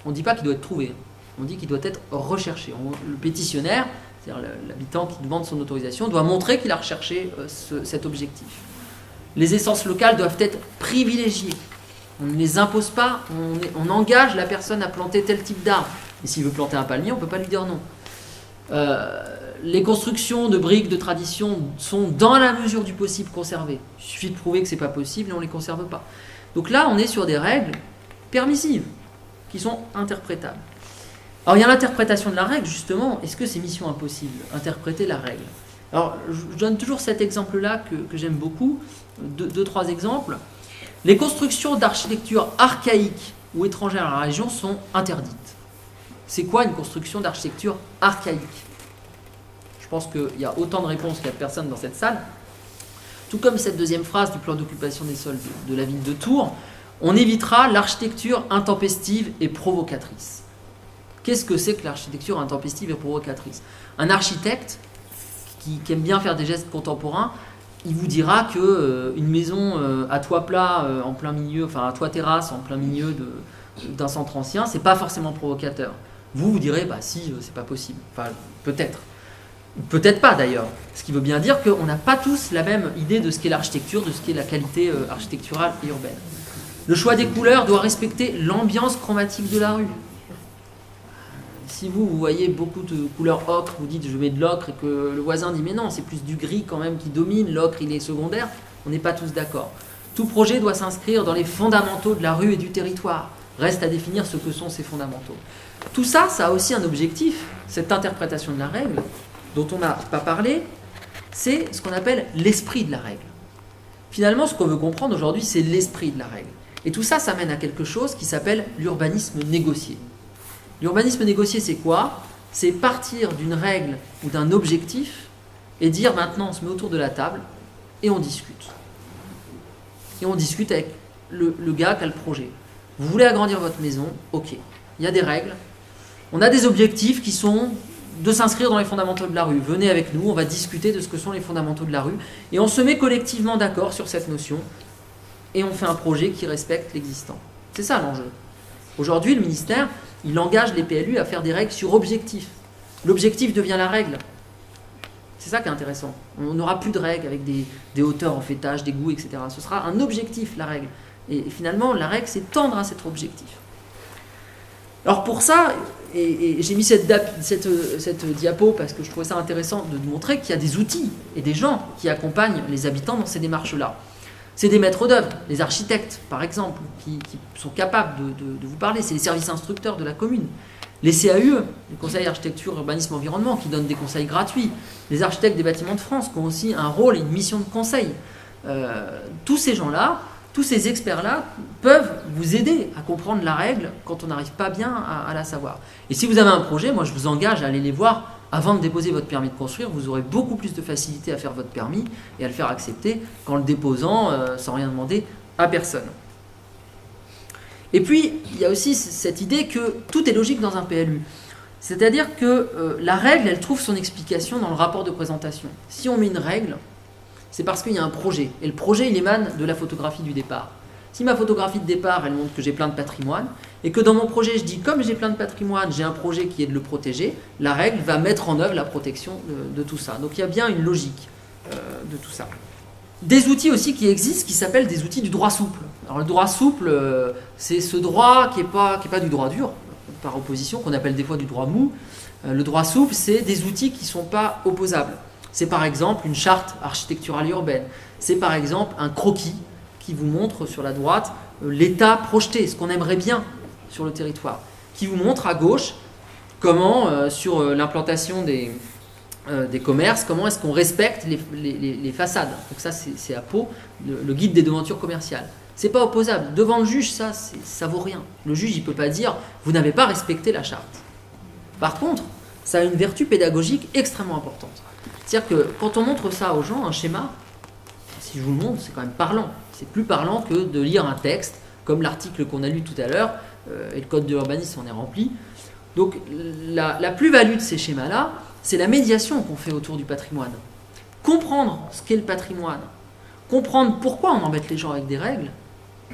On ne dit pas qu'il doit être trouvé, on dit qu'il doit être recherché. Le pétitionnaire, c'est-à-dire l'habitant qui demande son autorisation, doit montrer qu'il a recherché cet objectif. Les essences locales doivent être privilégiées. On ne les impose pas, on engage la personne à planter tel type d'arbre. Et s'il veut planter un palmier, on ne peut pas lui dire non. Les constructions de briques de tradition sont dans la mesure du possible conservées. Il suffit de prouver que ce n'est pas possible et on ne les conserve pas. Donc là, on est sur des règles permissives qui sont interprétables. Alors il y a l'interprétation de la règle, justement. Est-ce que c'est mission impossible, interpréter la règle? Alors je donne toujours cet exemple-là que j'aime beaucoup, deux, trois exemples. Les constructions d'architecture archaïque ou étrangère à la région sont interdites. C'est quoi une construction d'architecture archaïque? Je pense qu'il y a autant de réponses qu'il y a de personnes dans cette salle. Tout comme cette deuxième phrase du plan d'occupation des sols de la ville de Tours, on évitera l'architecture intempestive et provocatrice. Qu'est-ce que c'est que l'architecture intempestive et provocatrice? Un architecte qui aime bien faire des gestes contemporains, il vous dira qu'une maison à toit plat, en plein milieu, enfin à toit terrasse, en plein milieu d'un centre ancien, c'est pas forcément provocateur. Vous direz, bah si, c'est pas possible. Enfin, peut-être. Peut-être pas d'ailleurs. Ce qui veut bien dire qu'on n'a pas tous la même idée de ce qu'est l'architecture, de ce qu'est la qualité architecturale et urbaine. Le choix des couleurs doit respecter l'ambiance chromatique de la rue. Si vous voyez beaucoup de couleurs ocre, vous dites je mets de l'ocre et que le voisin dit mais non, c'est plus du gris quand même qui domine, l'ocre il est secondaire, on n'est pas tous d'accord. Tout projet doit s'inscrire dans les fondamentaux de la rue et du territoire. Reste à définir ce que sont ces fondamentaux. Tout ça, ça a aussi un objectif, cette interprétation de la règle, dont on n'a pas parlé, c'est ce qu'on appelle l'esprit de la règle. Finalement, ce qu'on veut comprendre aujourd'hui, c'est l'esprit de la règle. Et tout ça, ça mène à quelque chose qui s'appelle l'urbanisme négocié. L'urbanisme négocié, c'est quoi? C'est partir d'une règle ou d'un objectif et dire maintenant, on se met autour de la table et on discute. Et on discute avec le gars qui a le projet. Vous voulez agrandir votre maison? Ok. Il y a des règles. On a des objectifs qui sont de s'inscrire dans les fondamentaux de la rue. Venez avec nous, on va discuter de ce que sont les fondamentaux de la rue. Et on se met collectivement d'accord sur cette notion. Et on fait un projet qui respecte l'existant. C'est ça l'enjeu. Aujourd'hui, le ministère, il engage les PLU à faire des règles sur objectif. L'objectif devient la règle. C'est ça qui est intéressant. On n'aura plus de règles avec des hauteurs en fêtage, des goûts, etc. Ce sera un objectif, la règle. Et finalement, la règle, c'est tendre à cet objectif. Alors pour ça, Et j'ai mis cette diapo parce que je trouvais ça intéressant de montrer qu'il y a des outils et des gens qui accompagnent les habitants dans ces démarches-là. C'est des maîtres d'œuvre, les architectes par exemple, qui sont capables de vous parler, c'est les services instructeurs de la commune. Les CAUE, les conseils architecture, urbanisme, environnement, qui donnent des conseils gratuits. Les architectes des bâtiments de France, qui ont aussi un rôle et une mission de conseil. Tous ces gens-là, tous ces experts-là peuvent vous aider à comprendre la règle quand on n'arrive pas bien à la savoir. Et si vous avez un projet, moi je vous engage à aller les voir avant de déposer votre permis de construire. Vous aurez beaucoup plus de facilité à faire votre permis et à le faire accepter qu'en le déposant sans rien demander à personne. Et puis, il y a aussi cette idée que tout est logique dans un PLU. C'est-à-dire que la règle, elle trouve son explication dans le rapport de présentation. Si on met une règle, c'est parce qu'il y a un projet. Et le projet, il émane de la photographie du départ. Si ma photographie de départ, elle montre que j'ai plein de patrimoine, et que dans mon projet, je dis, comme j'ai plein de patrimoine, j'ai un projet qui est de le protéger, la règle va mettre en œuvre la protection de tout ça. Donc il y a bien une logique de tout ça. Des outils aussi qui existent, qui s'appellent des outils du droit souple. Alors le droit souple, c'est ce droit qui est pas du droit dur, par opposition, qu'on appelle des fois du droit mou. Le droit souple, c'est des outils qui ne sont pas opposables. C'est par exemple une charte architecturale urbaine. C'est par exemple un croquis qui vous montre sur la droite l'état projeté, ce qu'on aimerait bien sur le territoire. Qui vous montre à gauche comment, sur l'implantation des commerces, comment est-ce qu'on respecte les façades. Donc ça, c'est à Pau, le guide des devantures commerciales. C'est pas opposable. Devant le juge, ça vaut rien. Le juge, il peut pas dire « vous n'avez pas respecté la charte ». Par contre, ça a une vertu pédagogique extrêmement importante. C'est-à-dire que quand on montre ça aux gens, un schéma, si je vous le montre, c'est quand même parlant. C'est plus parlant que de lire un texte, comme l'article qu'on a lu tout à l'heure, et le code de l'urbanisme en est rempli. Donc la plus-value de ces schémas-là, c'est la médiation qu'on fait autour du patrimoine. Comprendre ce qu'est le patrimoine, comprendre pourquoi on embête les gens avec des règles,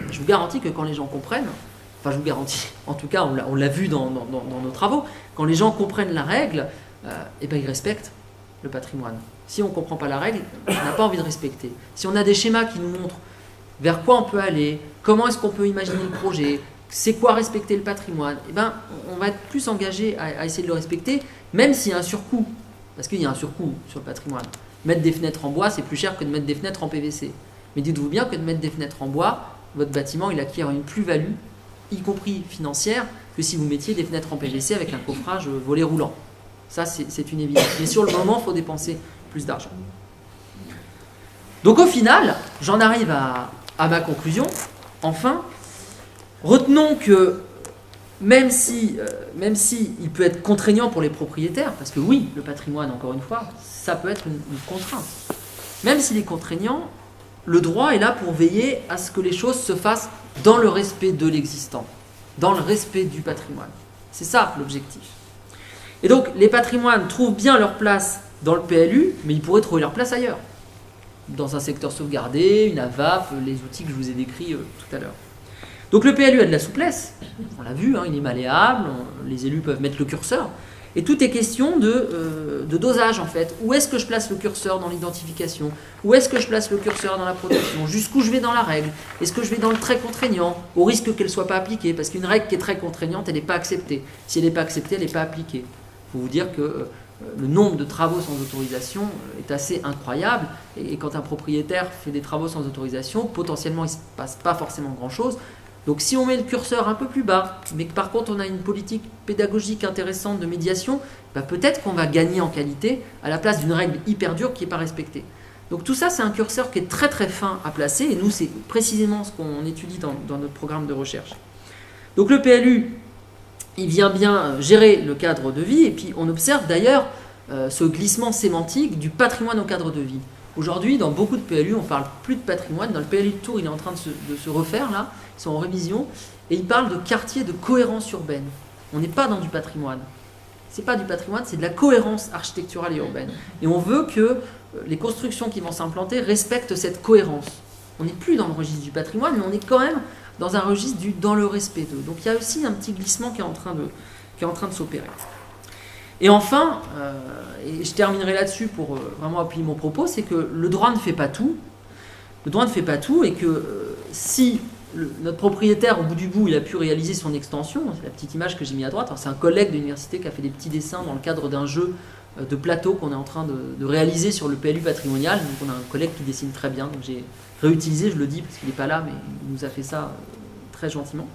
je vous garantis que quand les gens comprennent, enfin je vous garantis, en tout cas on l'a vu dans nos travaux, quand les gens comprennent la règle, et ben ils respectent le patrimoine. Si on ne comprend pas la règle, on n'a pas envie de respecter. Si on a des schémas qui nous montrent vers quoi on peut aller, comment est-ce qu'on peut imaginer le projet, c'est quoi respecter le patrimoine, et ben on va être plus engagé à essayer de le respecter, même s'il y a un surcoût, parce qu'il y a un surcoût sur le patrimoine. Mettre des fenêtres en bois, c'est plus cher que de mettre des fenêtres en PVC. Mais dites-vous bien que de mettre des fenêtres en bois, votre bâtiment, il acquiert une plus-value, y compris financière, que si vous mettiez des fenêtres en PVC avec un coffrage volet roulant. Ça, c'est une évidence. Mais sur le moment, il faut dépenser plus d'argent. Donc au final, j'en arrive à ma conclusion. Enfin, retenons que même si il peut être contraignant pour les propriétaires, parce que oui, le patrimoine, encore une fois, ça peut être une contrainte. Même s'il est contraignant, le droit est là pour veiller à ce que les choses se fassent dans le respect de l'existant, dans le respect du patrimoine. C'est ça l'objectif. Et donc, les patrimoines trouvent bien leur place dans le PLU, mais ils pourraient trouver leur place ailleurs. Dans un secteur sauvegardé, une AVAP, les outils que je vous ai décrits tout à l'heure. Donc le PLU a de la souplesse, on l'a vu, hein, il est malléable, les élus peuvent mettre le curseur, et tout est question de dosage en fait. Où est-ce que je place le curseur dans l'identification? Où est-ce que je place le curseur dans la protection? Jusqu'où je vais dans la règle? Est-ce que je vais dans le très contraignant, au risque qu'elle ne soit pas appliquée? Parce qu'une règle qui est très contraignante, elle n'est pas acceptée. Si elle n'est pas acceptée, elle n'est pas appliquée. Il faut vous dire que le nombre de travaux sans autorisation est assez incroyable, et quand un propriétaire fait des travaux sans autorisation, potentiellement il ne se passe pas forcément grand-chose. Donc si on met le curseur un peu plus bas, mais que par contre on a une politique pédagogique intéressante de médiation, bah peut-être qu'on va gagner en qualité à la place d'une règle hyper dure qui n'est pas respectée. Donc tout ça, c'est un curseur qui est très très fin à placer, et nous c'est précisément ce qu'on étudie dans notre programme de recherche. Donc le PLU, il vient bien gérer le cadre de vie, et puis on observe d'ailleurs ce glissement sémantique du patrimoine au cadre de vie. Aujourd'hui, dans beaucoup de PLU, on ne parle plus de patrimoine. Dans le PLU de Tours, il est en train de se refaire, là. Ils sont en révision. Et il parle de quartier de cohérence urbaine. On n'est pas dans du patrimoine. Ce n'est pas du patrimoine, c'est de la cohérence architecturale et urbaine. Et on veut que les constructions qui vont s'implanter respectent cette cohérence. On n'est plus dans le registre du patrimoine, mais on est quand même dans un registre dans le respect d'eux. Donc il y a aussi un petit glissement qui est en train de s'opérer. Et enfin, et je terminerai là-dessus pour vraiment appuyer mon propos, c'est que le droit ne fait pas tout. Le droit ne fait pas tout, et que si notre propriétaire, au bout du bout, il a pu réaliser son extension. C'est la petite image que j'ai mis à droite. Alors, c'est un collègue de l'université qui a fait des petits dessins dans le cadre d'un jeu de plateau qu'on est en train de réaliser sur le PLU patrimonial. Donc on a un collègue qui dessine très bien. Donc j'ai réutilisé, je le dis parce qu'il n'est pas là, mais il nous a fait ça très gentiment.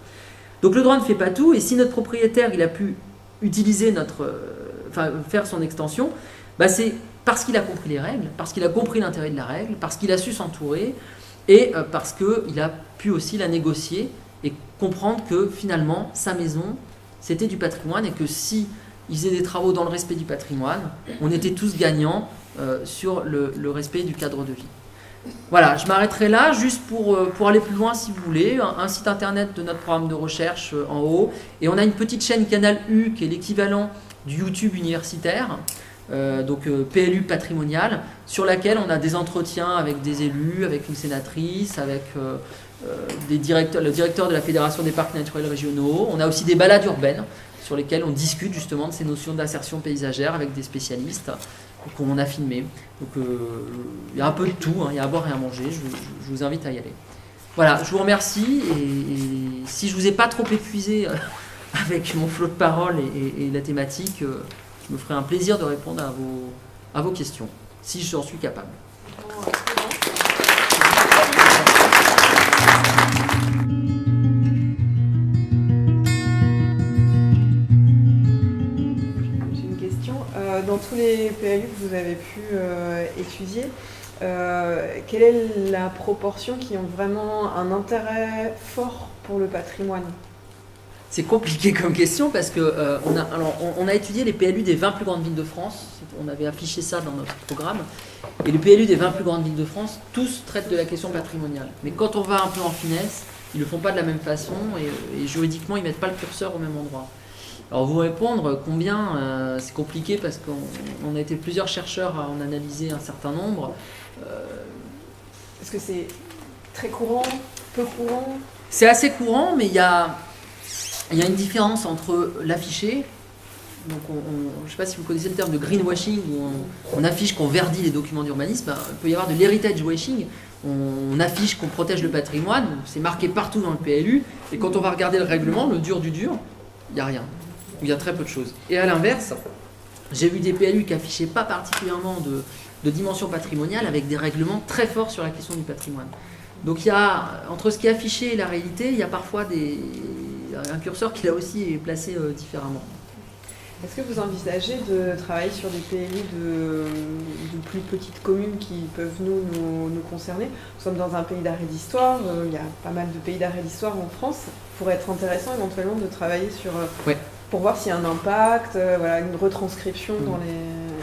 Donc le droit ne fait pas tout. Et si notre propriétaire il a pu utiliser faire son extension, c'est parce qu'il a compris les règles, parce qu'il a compris l'intérêt de la règle, parce qu'il a su s'entourer et parce qu'il a pu aussi la négocier et comprendre que finalement sa maison c'était du patrimoine et que si ils faisaient des travaux dans le respect du patrimoine, on était tous gagnants sur le respect du cadre de vie. Voilà, je m'arrêterai là, juste pour aller plus loin si vous voulez, un site internet de notre programme de recherche en haut, et on a une petite chaîne Canal U qui est l'équivalent du YouTube universitaire, PLU patrimonial, sur laquelle on a des entretiens avec des élus, avec une sénatrice, avec le directeur de la Fédération des parcs naturels régionaux. On a aussi des balades urbaines, sur lesquels on discute justement de ces notions d'insertion paysagère avec des spécialistes qu'on a filmés. Donc il y a un peu de tout, il y a à boire et à manger, je vous invite à y aller. Voilà, je vous remercie et si je ne vous ai pas trop épuisé avec mon flot de paroles et la thématique, je me ferai un plaisir de répondre à vos questions, si j'en suis capable. Dans tous les PLU que vous avez pu étudier, quelle est la proportion qui ont vraiment un intérêt fort pour le patrimoine ? C'est compliqué comme question parce que on a étudié les PLU des 20 plus grandes villes de France. On avait affiché ça dans notre programme. Et les PLU des 20 plus grandes villes de France, tous traitent de la question patrimoniale. Mais quand on va un peu en finesse, ils ne le font pas de la même façon et juridiquement, ils ne mettent pas le curseur au même endroit. Alors vous répondre combien, c'est compliqué parce qu'on a été plusieurs chercheurs à en analyser un certain nombre. Est-ce que c'est très courant, peu courant ? C'est assez courant, mais il y a une différence entre l'affiché. Donc je ne sais pas si vous connaissez le terme de greenwashing, où on affiche qu'on verdit les documents d'urbanisme. Il peut y avoir de l'heritage washing. On affiche qu'on protège le patrimoine. C'est marqué partout dans le PLU. Et quand on va regarder le règlement, le dur du dur, il n'y a rien. Il y a très peu de choses. Et à l'inverse, j'ai vu des PLU qui affichaient pas particulièrement de dimension patrimoniale avec des règlements très forts sur la question du patrimoine. Donc il y a, entre ce qui est affiché et la réalité, il y a parfois un curseur qui là aussi est placé différemment. Est-ce que vous envisagez de travailler sur des PLU de plus petites communes qui peuvent nous concerner ? Nous sommes dans un pays d'arrêt d'histoire, il y a pas mal de pays d'arrêt d'histoire en France. Il pourrait être intéressant éventuellement de travailler sur... pour voir s'il y a un impact, une retranscription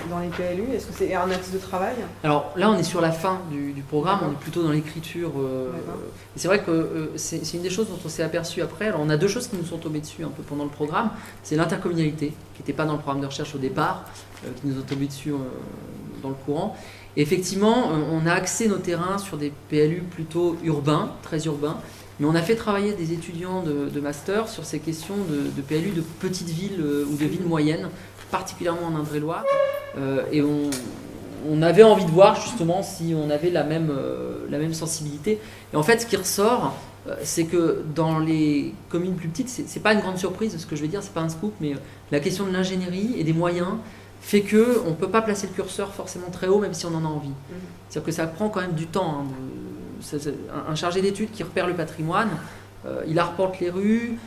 dans les PLU. Est-ce que c'est un axe de travail ? Alors là, on est sur la fin du programme, on est plutôt dans l'écriture. Et c'est vrai que c'est une des choses dont on s'est aperçu après. Alors on a deux choses qui nous sont tombées dessus un peu pendant le programme. C'est l'intercommunalité, qui n'était pas dans le programme de recherche au départ, qui nous ont tombé dessus dans le courant. Et effectivement, on a axé nos terrains sur des PLU plutôt urbains, très urbains. Mais on a fait travailler des étudiants de master sur ces questions de PLU de petites villes ou de villes moyennes, particulièrement en Indre-et-Loire. Et on avait envie de voir justement si on avait la même sensibilité. Et en fait, ce qui ressort, c'est que dans les communes plus petites, c'est pas une grande surprise, ce que je vais dire, c'est pas un scoop, mais la question de l'ingénierie et des moyens fait qu'on ne peut pas placer le curseur forcément très haut, même si on en a envie. C'est-à-dire que ça prend quand même du temps. Un chargé d'études qui repère le patrimoine, il arpente les rues,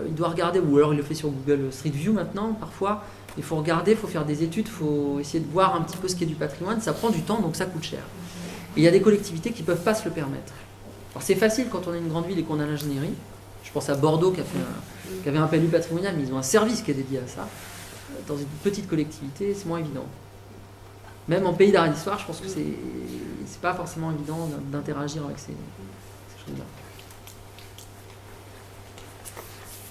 il doit regarder, ou alors il le fait sur Google Street View maintenant, parfois. Il faut regarder, il faut faire des études, il faut essayer de voir un petit peu ce qu'est du patrimoine. Ça prend du temps, donc ça coûte cher. Et il y a des collectivités qui ne peuvent pas se le permettre. Alors c'est facile quand on est une grande ville et qu'on a l'ingénierie. Je pense à Bordeaux qui avait un PLU patrimonial, mais ils ont un service qui est dédié à ça. Dans une petite collectivité, c'est moins évident. Même en pays d'arrêt d'histoire, je pense que c'est pas forcément évident d'interagir avec ces choses-là.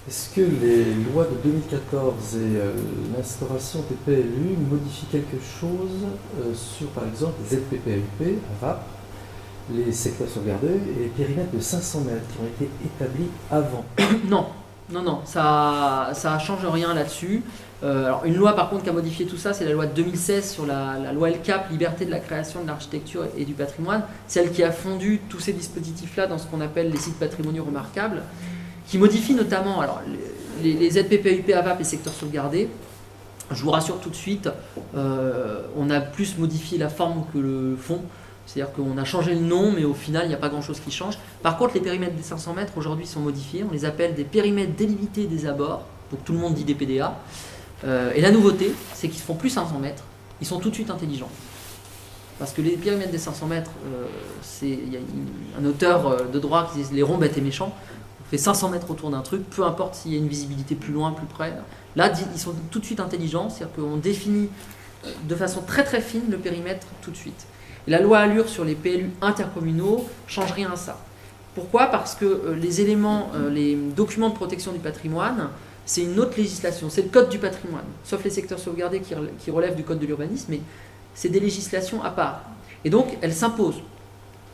Est-ce que les lois de 2014 et l'instauration des PLU modifient quelque chose sur, par exemple, les ZPPLP, AVAP, les secteurs sauvegardés et les périmètres de 500 mètres qui ont été établis avant ? Non, Non, ça change rien là-dessus. Alors une loi par contre qui a modifié tout ça, c'est la loi de 2016 sur la loi LCAP, Liberté de la création, de l'architecture et du patrimoine, celle qui a fondu tous ces dispositifs-là dans ce qu'on appelle les sites patrimoniaux remarquables, qui modifie notamment alors, les ZPPUP, AVAP et secteurs sauvegardés. Je vous rassure tout de suite, on a plus modifié la forme que le fond. C'est-à-dire qu'on a changé le nom, mais au final, il n'y a pas grand-chose qui change. Par contre, les périmètres des 500 mètres, aujourd'hui, sont modifiés. On les appelle des périmètres délimités des abords. Donc tout le monde dit des PDA. Et la nouveauté, c'est qu'ils ne font plus 500 mètres. Ils sont tout de suite intelligents. Parce que les périmètres des 500 mètres, il y a un auteur de droit qui dit « les ronds bêtes et méchants ». On fait 500 mètres autour d'un truc, peu importe s'il y a une visibilité plus loin, plus près. Là, ils sont tout de suite intelligents. C'est-à-dire qu'on définit de façon très très fine le périmètre tout de suite. Et la loi Allure sur les PLU intercommunaux change rien à ça. Pourquoi ? Parce que les éléments, les documents de protection du patrimoine, c'est une autre législation, c'est le code du patrimoine, sauf les secteurs sauvegardés qui relèvent du code de l'urbanisme, mais c'est des législations à part. Et donc, elles s'imposent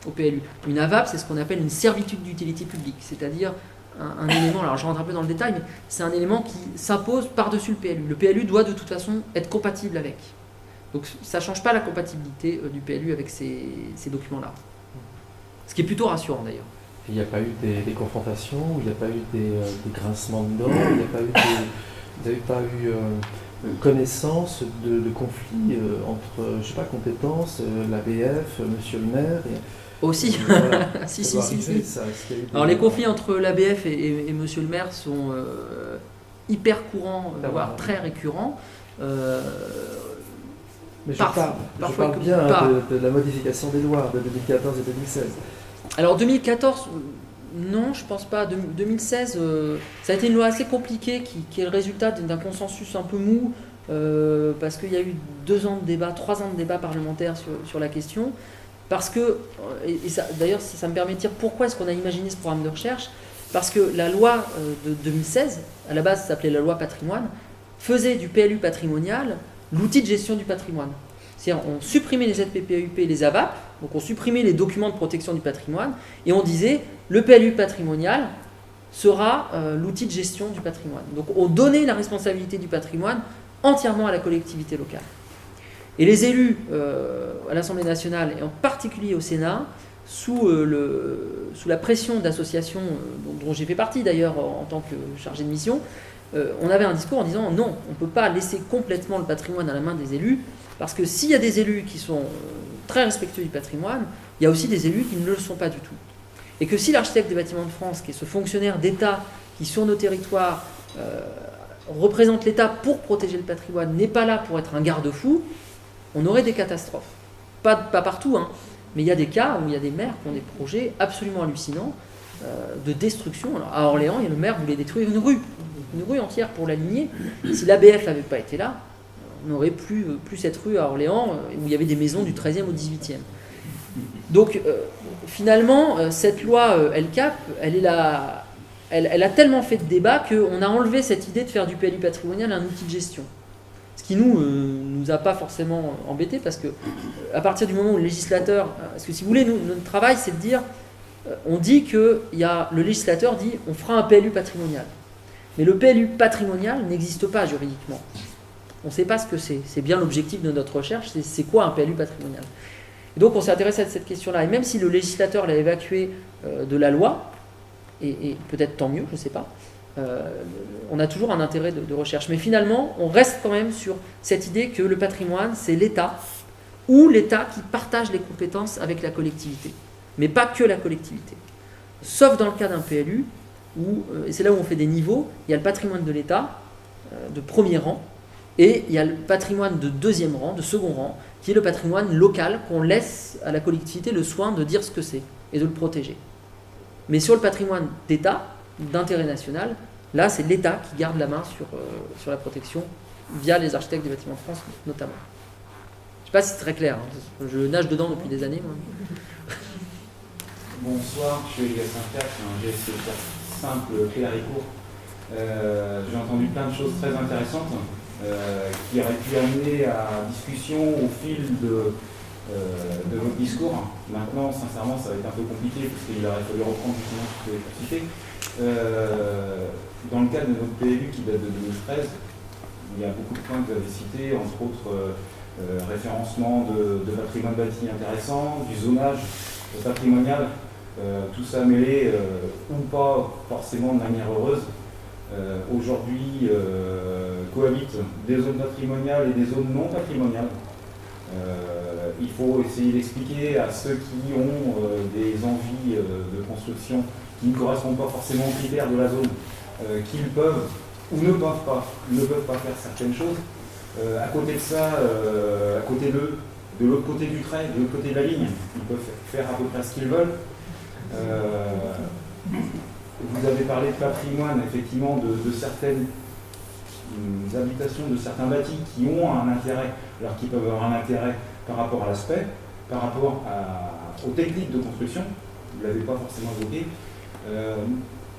au PLU. Une AVAP, c'est ce qu'on appelle une servitude d'utilité publique, c'est-à-dire un élément, alors je rentre un peu dans le détail, mais c'est un élément qui s'impose par-dessus le PLU. Le PLU doit de toute façon être compatible avec. Donc ça ne change pas la compatibilité du PLU avec ces documents-là. Ce qui est plutôt rassurant d'ailleurs. Il n'y a pas eu des confrontations, il n'y a pas eu des grincements de dents, il n'y a pas eu vous n'avez pas eu connaissance de conflits entre, je sais pas, compétences, l'ABF, monsieur le maire Aussi. Voilà. si. Alors les conflits entre l'ABF et monsieur le maire sont hyper courants, voire très récurrents. Mais je parle bien de la modification des lois de 2014 et 2016. Alors 2014, non, je pense pas. 2016, ça a été une loi assez compliquée qui est le résultat d'un consensus un peu mou, parce qu'il y a eu 2 ans de débat, 3 ans de débat parlementaire sur la question. Parce que, et ça, d'ailleurs ça me permet de dire pourquoi est-ce qu'on a imaginé ce programme de recherche, parce que la loi de 2016, à la base ça s'appelait la loi patrimoine, faisait du PLU patrimonial l'outil de gestion du patrimoine. C'est-à-dire on supprimait les ZPPUP et les AVAP, donc on supprimait les documents de protection du patrimoine, et on disait le PLU patrimonial sera l'outil de gestion du patrimoine. Donc on donnait la responsabilité du patrimoine entièrement à la collectivité locale. Et les élus à l'Assemblée nationale, et en particulier au Sénat, sous la pression d'associations dont j'ai fait partie d'ailleurs en tant que chargé de mission, on avait un discours en disant non, on ne peut pas laisser complètement le patrimoine à la main des élus, parce que s'il y a des élus qui sont très respectueux du patrimoine, il y a aussi des élus qui ne le sont pas du tout. Et que si l'architecte des bâtiments de France, qui est ce fonctionnaire d'État qui sur nos territoires représente l'État pour protéger le patrimoine, n'est pas là pour être un garde-fou, on aurait des catastrophes. Pas partout, hein, mais il y a des cas où il y a des maires qui ont des projets absolument hallucinants de destruction. Alors, à Orléans, le maire voulait détruire une rue entière pour l'aligner. Si l'ABF n'avait pas été là, on n'aurait plus cette rue à Orléans où il y avait des maisons du 13e au 18e. Donc finalement, cette loi LCAP, elle a tellement fait de débat qu'on a enlevé cette idée de faire du PLU patrimonial un outil de gestion. Ce qui nous a pas forcément embêtés, parce que à partir du moment où le législateur, parce que si vous voulez, notre travail c'est de dire, on dit que le législateur dit on fera un PLU patrimonial. Mais le PLU patrimonial n'existe pas juridiquement. On ne sait pas ce que c'est. C'est bien l'objectif de notre recherche, c'est quoi un PLU patrimonial. Et donc on s'est intéressé à cette question-là. Et même si le législateur l'a évacué de la loi, et peut-être tant mieux, je ne sais pas, on a toujours un intérêt de recherche. Mais finalement, on reste quand même sur cette idée que le patrimoine, c'est l'État, ou l'État qui partage les compétences avec la collectivité. Mais pas que la collectivité. Sauf dans le cas d'un PLU, et c'est là où on fait des niveaux, il y a le patrimoine de l'État, de premier rang, et il y a le patrimoine de deuxième rang, de second rang, qui est le patrimoine local qu'on laisse à la collectivité le soin de dire ce que c'est et de le protéger. Mais sur le patrimoine d'État, d'intérêt national, là c'est l'État qui garde la main sur la protection via les architectes des bâtiments de France notamment. Je ne sais pas si c'est très clair, hein. Je nage dedans depuis des années. Moi. Bonsoir, je suis Elias Saint-Pierre, je suis un GSC simple, clair et court. J'ai entendu plein de choses très intéressantes qui auraient pu amener à discussion au fil de votre discours. Maintenant, sincèrement, ça va être un peu compliqué parce qu'il aurait fallu reprendre justement ce que vous avez cité. Dans le cadre de notre PLU qui date de 2013, il y a beaucoup de points que vous avez cités, entre autres référencement de patrimoine bâti intéressant, du zonage patrimonial, tout ça mêlé ou pas forcément de manière heureuse. Aujourd'hui, cohabitent des zones patrimoniales et des zones non patrimoniales. Il faut essayer d'expliquer à ceux qui ont des envies de construction qui ne correspondent pas forcément aux critères de la zone, qu'ils peuvent ou ne peuvent pas faire certaines choses. À côté de ça, à côté de l'autre côté du trait, de l'autre côté de la ligne, ils peuvent faire à peu près ce qu'ils veulent. Vous avez parlé de patrimoine, effectivement, de certaines habitations, de certains bâtis qui ont un intérêt, alors qu'ils peuvent avoir un intérêt par rapport à l'aspect, par rapport aux techniques de construction, vous ne l'avez pas forcément évoqué.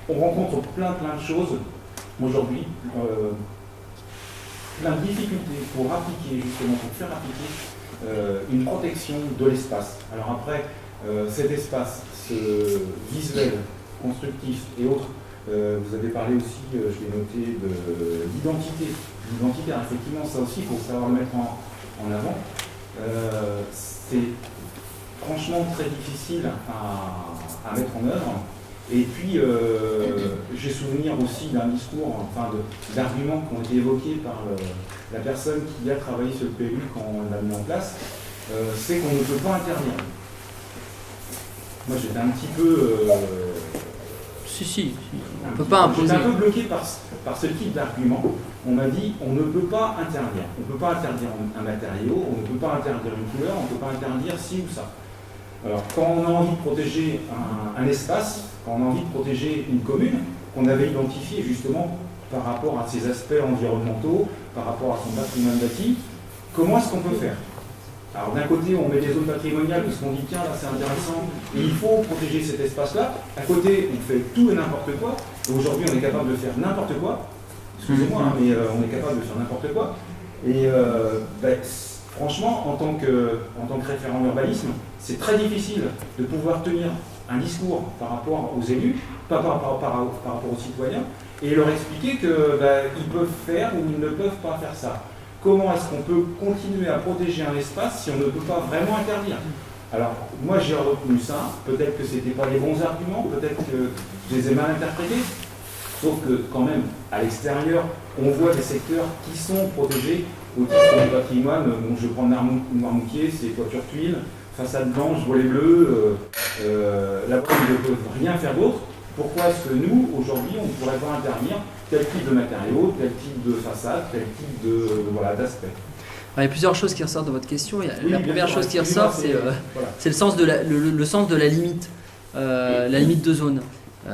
On rencontre plein de choses aujourd'hui, plein de difficultés pour appliquer, justement, pour faire appliquer une protection de l'espace. Alors après, cet espace, ce visuel, constructif et autres, vous avez parlé aussi, je l'ai noté, d'identité. L'identité, effectivement, ça aussi, il faut savoir le mettre en avant. C'est franchement très difficile à mettre en œuvre. Et puis, j'ai souvenir aussi d'un discours, enfin d'arguments qui ont été évoqués par la personne qui a travaillé sur le PLU quand on l'a mis en place, c'est qu'on ne peut pas interdire. Moi, j'étais un petit peu... Si, on ne peut pas imposer. J'étais un peu bloqué par ce type d'argument. On m'a dit, on ne peut pas interdire. On ne peut pas interdire un matériau, on ne peut pas interdire une couleur, on ne peut pas interdire ci ou ça. Alors, quand on a envie de protéger un espace, quand on a envie de protéger une commune, qu'on avait identifié justement par rapport à ses aspects environnementaux, par rapport à son patrimoine bâti, comment est-ce qu'on peut faire? Alors d'un côté, on met des zones patrimoniales parce qu'on dit tiens, là c'est intéressant, et il faut protéger cet espace-là. À côté, on fait tout et n'importe quoi. Et aujourd'hui, on est capable de faire n'importe quoi. Excusez-moi, hein, mais on est capable de faire n'importe quoi. Et franchement, en tant que référent urbanisme, c'est très difficile de pouvoir tenir un discours par rapport aux élus, par rapport aux citoyens, et leur expliquer qu'ils peuvent faire ou ils ne peuvent pas faire ça. Comment est-ce qu'on peut continuer à protéger un espace si on ne peut pas vraiment interdire? Alors, moi j'ai retenu ça, peut-être que ce n'étaient pas les bons arguments, peut-être que je les ai mal interprétés, sauf que quand même, à l'extérieur, on voit des secteurs qui sont protégés au titre du patrimoine. Donc, je prends Noirmoutier, c'est toiture tuile, façade blanche, volet bleu, là-bas ils ne peuvent rien faire d'autre. Pourquoi est-ce que nous, aujourd'hui, on ne pourrait pas interdire tel type de matériaux, tel type de façade, tel type d'aspect? Il y a plusieurs choses qui ressortent de votre question. La première chose qui excusez-moi, ressort, c'est le sens de le sens de la limite, la limite de zone.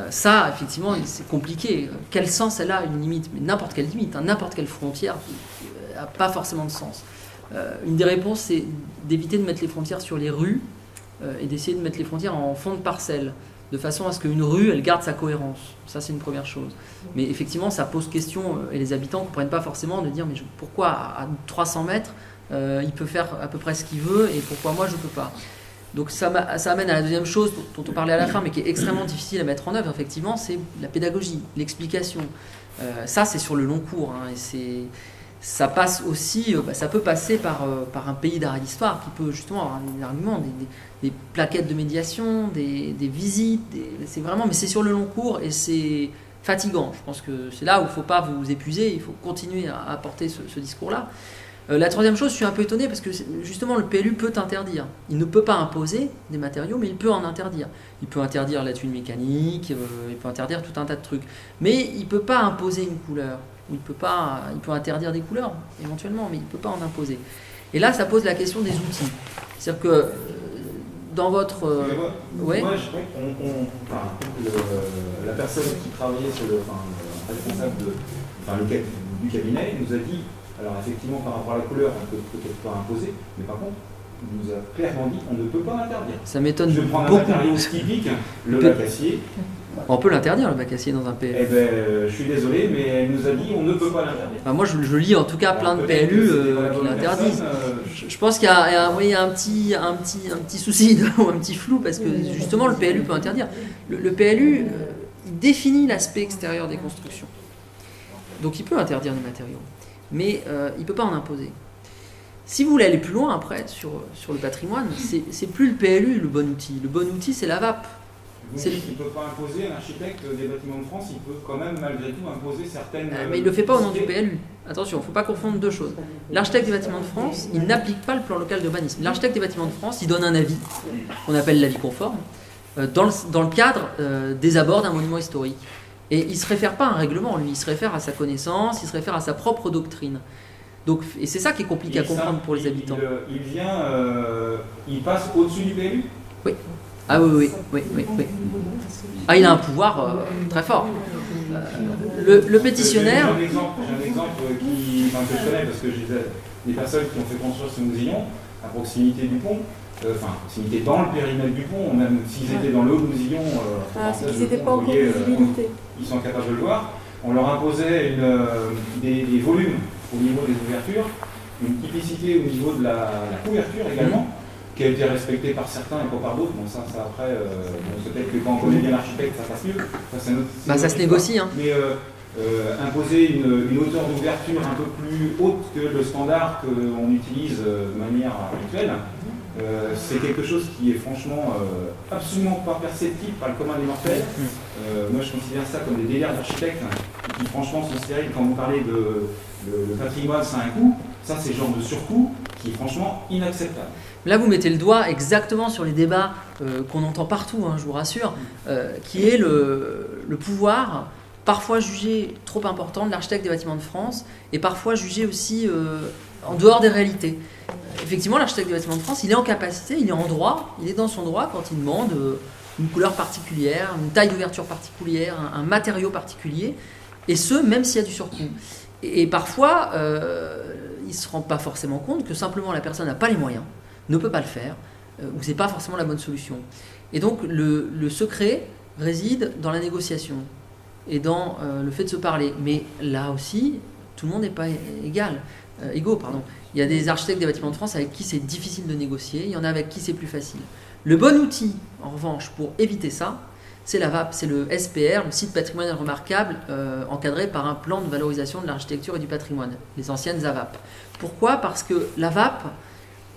Ça, effectivement, c'est compliqué. Quel sens elle a, une limite? Mais n'importe quelle limite, n'importe quelle frontière n'a pas forcément de sens. Une des réponses, c'est d'éviter de mettre les frontières sur les rues et d'essayer de mettre les frontières en fond de parcelle, de façon à ce qu'une rue, elle garde sa cohérence. Ça, c'est une première chose. Mais effectivement, ça pose question, et les habitants ne comprennent pas forcément de dire, mais pourquoi à 300 mètres, il peut faire à peu près ce qu'il veut, et pourquoi moi, je ne peux pas? Donc ça amène à la deuxième chose dont on parlait à la fin, mais qui est extrêmement difficile à mettre en œuvre, effectivement, c'est la pédagogie, l'explication. Ça, c'est sur le long cours, hein, et ça passe aussi, ça peut passer par un pays d'art et d'histoire qui peut justement avoir des arguments, des plaquettes de médiation, des visites, c'est vraiment, mais c'est sur le long cours et c'est fatigant. Je pense que c'est là où il ne faut pas vous épuiser, il faut continuer à apporter ce discours-là. La troisième chose, je suis un peu étonné parce que justement le PLU peut interdire. Il ne peut pas imposer des matériaux, mais il peut en interdire. Il peut interdire la tuile mécanique, il peut interdire tout un tas de trucs. Mais il ne peut pas imposer une couleur. Il peut interdire des couleurs éventuellement, mais il ne peut pas en imposer. Et là, ça pose la question des outils. C'est-à-dire que dans votre... Moi, la personne qui travaillait sur le responsable du cabinet nous a dit, alors effectivement par rapport à la couleur, on ne peut peut-être pas imposer, mais par contre, il nous a clairement dit on ne peut pas interdire. Ça m'étonne je prends un matériau typique, le lac acier. On peut l'interdire, le bac acier, dans un Eh PLU. ben, je suis désolé, mais elle nous a dit on ne peut pas l'interdire. Enfin, moi, je lis en tout cas plein de Alors, peut-être PLU que c'était pas la qui bonne l'interdisent. personne, Je pense qu'il y a, oui, il y a un petit souci ou un petit flou parce que justement le PLU peut interdire. Le PLU il définit l'aspect extérieur des constructions. Donc il peut interdire les matériaux, mais il ne peut pas en imposer. Si vous voulez aller plus loin après sur le patrimoine, c'est plus le PLU le bon outil. Le bon outil c'est la VAP. Vous dites qu'il ne peut pas imposer, un architecte des bâtiments de France, il peut quand même malgré tout imposer certaines... Mais il ne le fait pas au nom du PLU. Attention, il ne faut pas confondre deux choses. L'architecte des bâtiments de France, il n'applique pas le plan local d'urbanisme. L'architecte des bâtiments de France, il donne un avis, qu'on appelle l'avis conforme, dans le cadre des abords d'un monument historique. Et il ne se réfère pas à un règlement, lui, il se réfère à sa connaissance, il se réfère à sa propre doctrine. Donc, et c'est ça qui est compliqué à comprendre pour les habitants. Il vient, il passe au-dessus du PLU. Oui. Ah oui. Ah, il a un pouvoir très fort. Le pétitionnaire... J'ai un exemple que je connais parce que j'ai des personnes qui ont fait construire ce mousillon à proximité du pont, à proximité dans le périmètre du pont, même s'ils étaient dans le mousillon, ils n'étaient pas en visibilité. ils sont capables de le voir. On leur imposait des volumes au niveau des ouvertures, une typicité au niveau de la couverture également, qui a été respectée par certains et pas par d'autres. Bon, ça après, peut-être que quand on connaît bien l'architecte, ça passe mieux. Ça se négocie. Hein. Mais imposer une hauteur d'ouverture un peu plus haute que le standard qu'on utilise de manière habituelle, c'est quelque chose qui est franchement absolument pas perceptible par le commun des mortels. Moi, je considère ça comme des délires d'architectes qui franchement sont stériles. Quand vous parlez de le patrimoine, ça a un coût. Ça, c'est le genre de surcoût qui est franchement inacceptable. Là, vous mettez le doigt exactement sur les débats qu'on entend partout, hein, je vous rassure, qui est le pouvoir parfois jugé trop important de l'architecte des bâtiments de France et parfois jugé aussi en dehors des réalités. Effectivement, l'architecte des bâtiments de France, il est en capacité, il est en droit, il est dans son droit quand il demande une couleur particulière, une taille d'ouverture particulière, un matériau particulier, et ce, même s'il y a du surcoût. Et parfois, il ne se rend pas forcément compte que simplement la personne n'a pas les moyens, ne peut pas le faire, ou que ce n'est pas forcément la bonne solution. Et donc, le secret réside dans la négociation et dans le fait de se parler. Mais là aussi, tout le monde n'est pas égaux. Il y a des architectes des bâtiments de France avec qui c'est difficile de négocier, il y en a avec qui c'est plus facile. Le bon outil, en revanche, pour éviter ça, c'est la VAP, c'est le SPR, le site patrimonial remarquable, encadré par un plan de valorisation de l'architecture et du patrimoine, les anciennes AVAP. Pourquoi ? Parce que la VAP,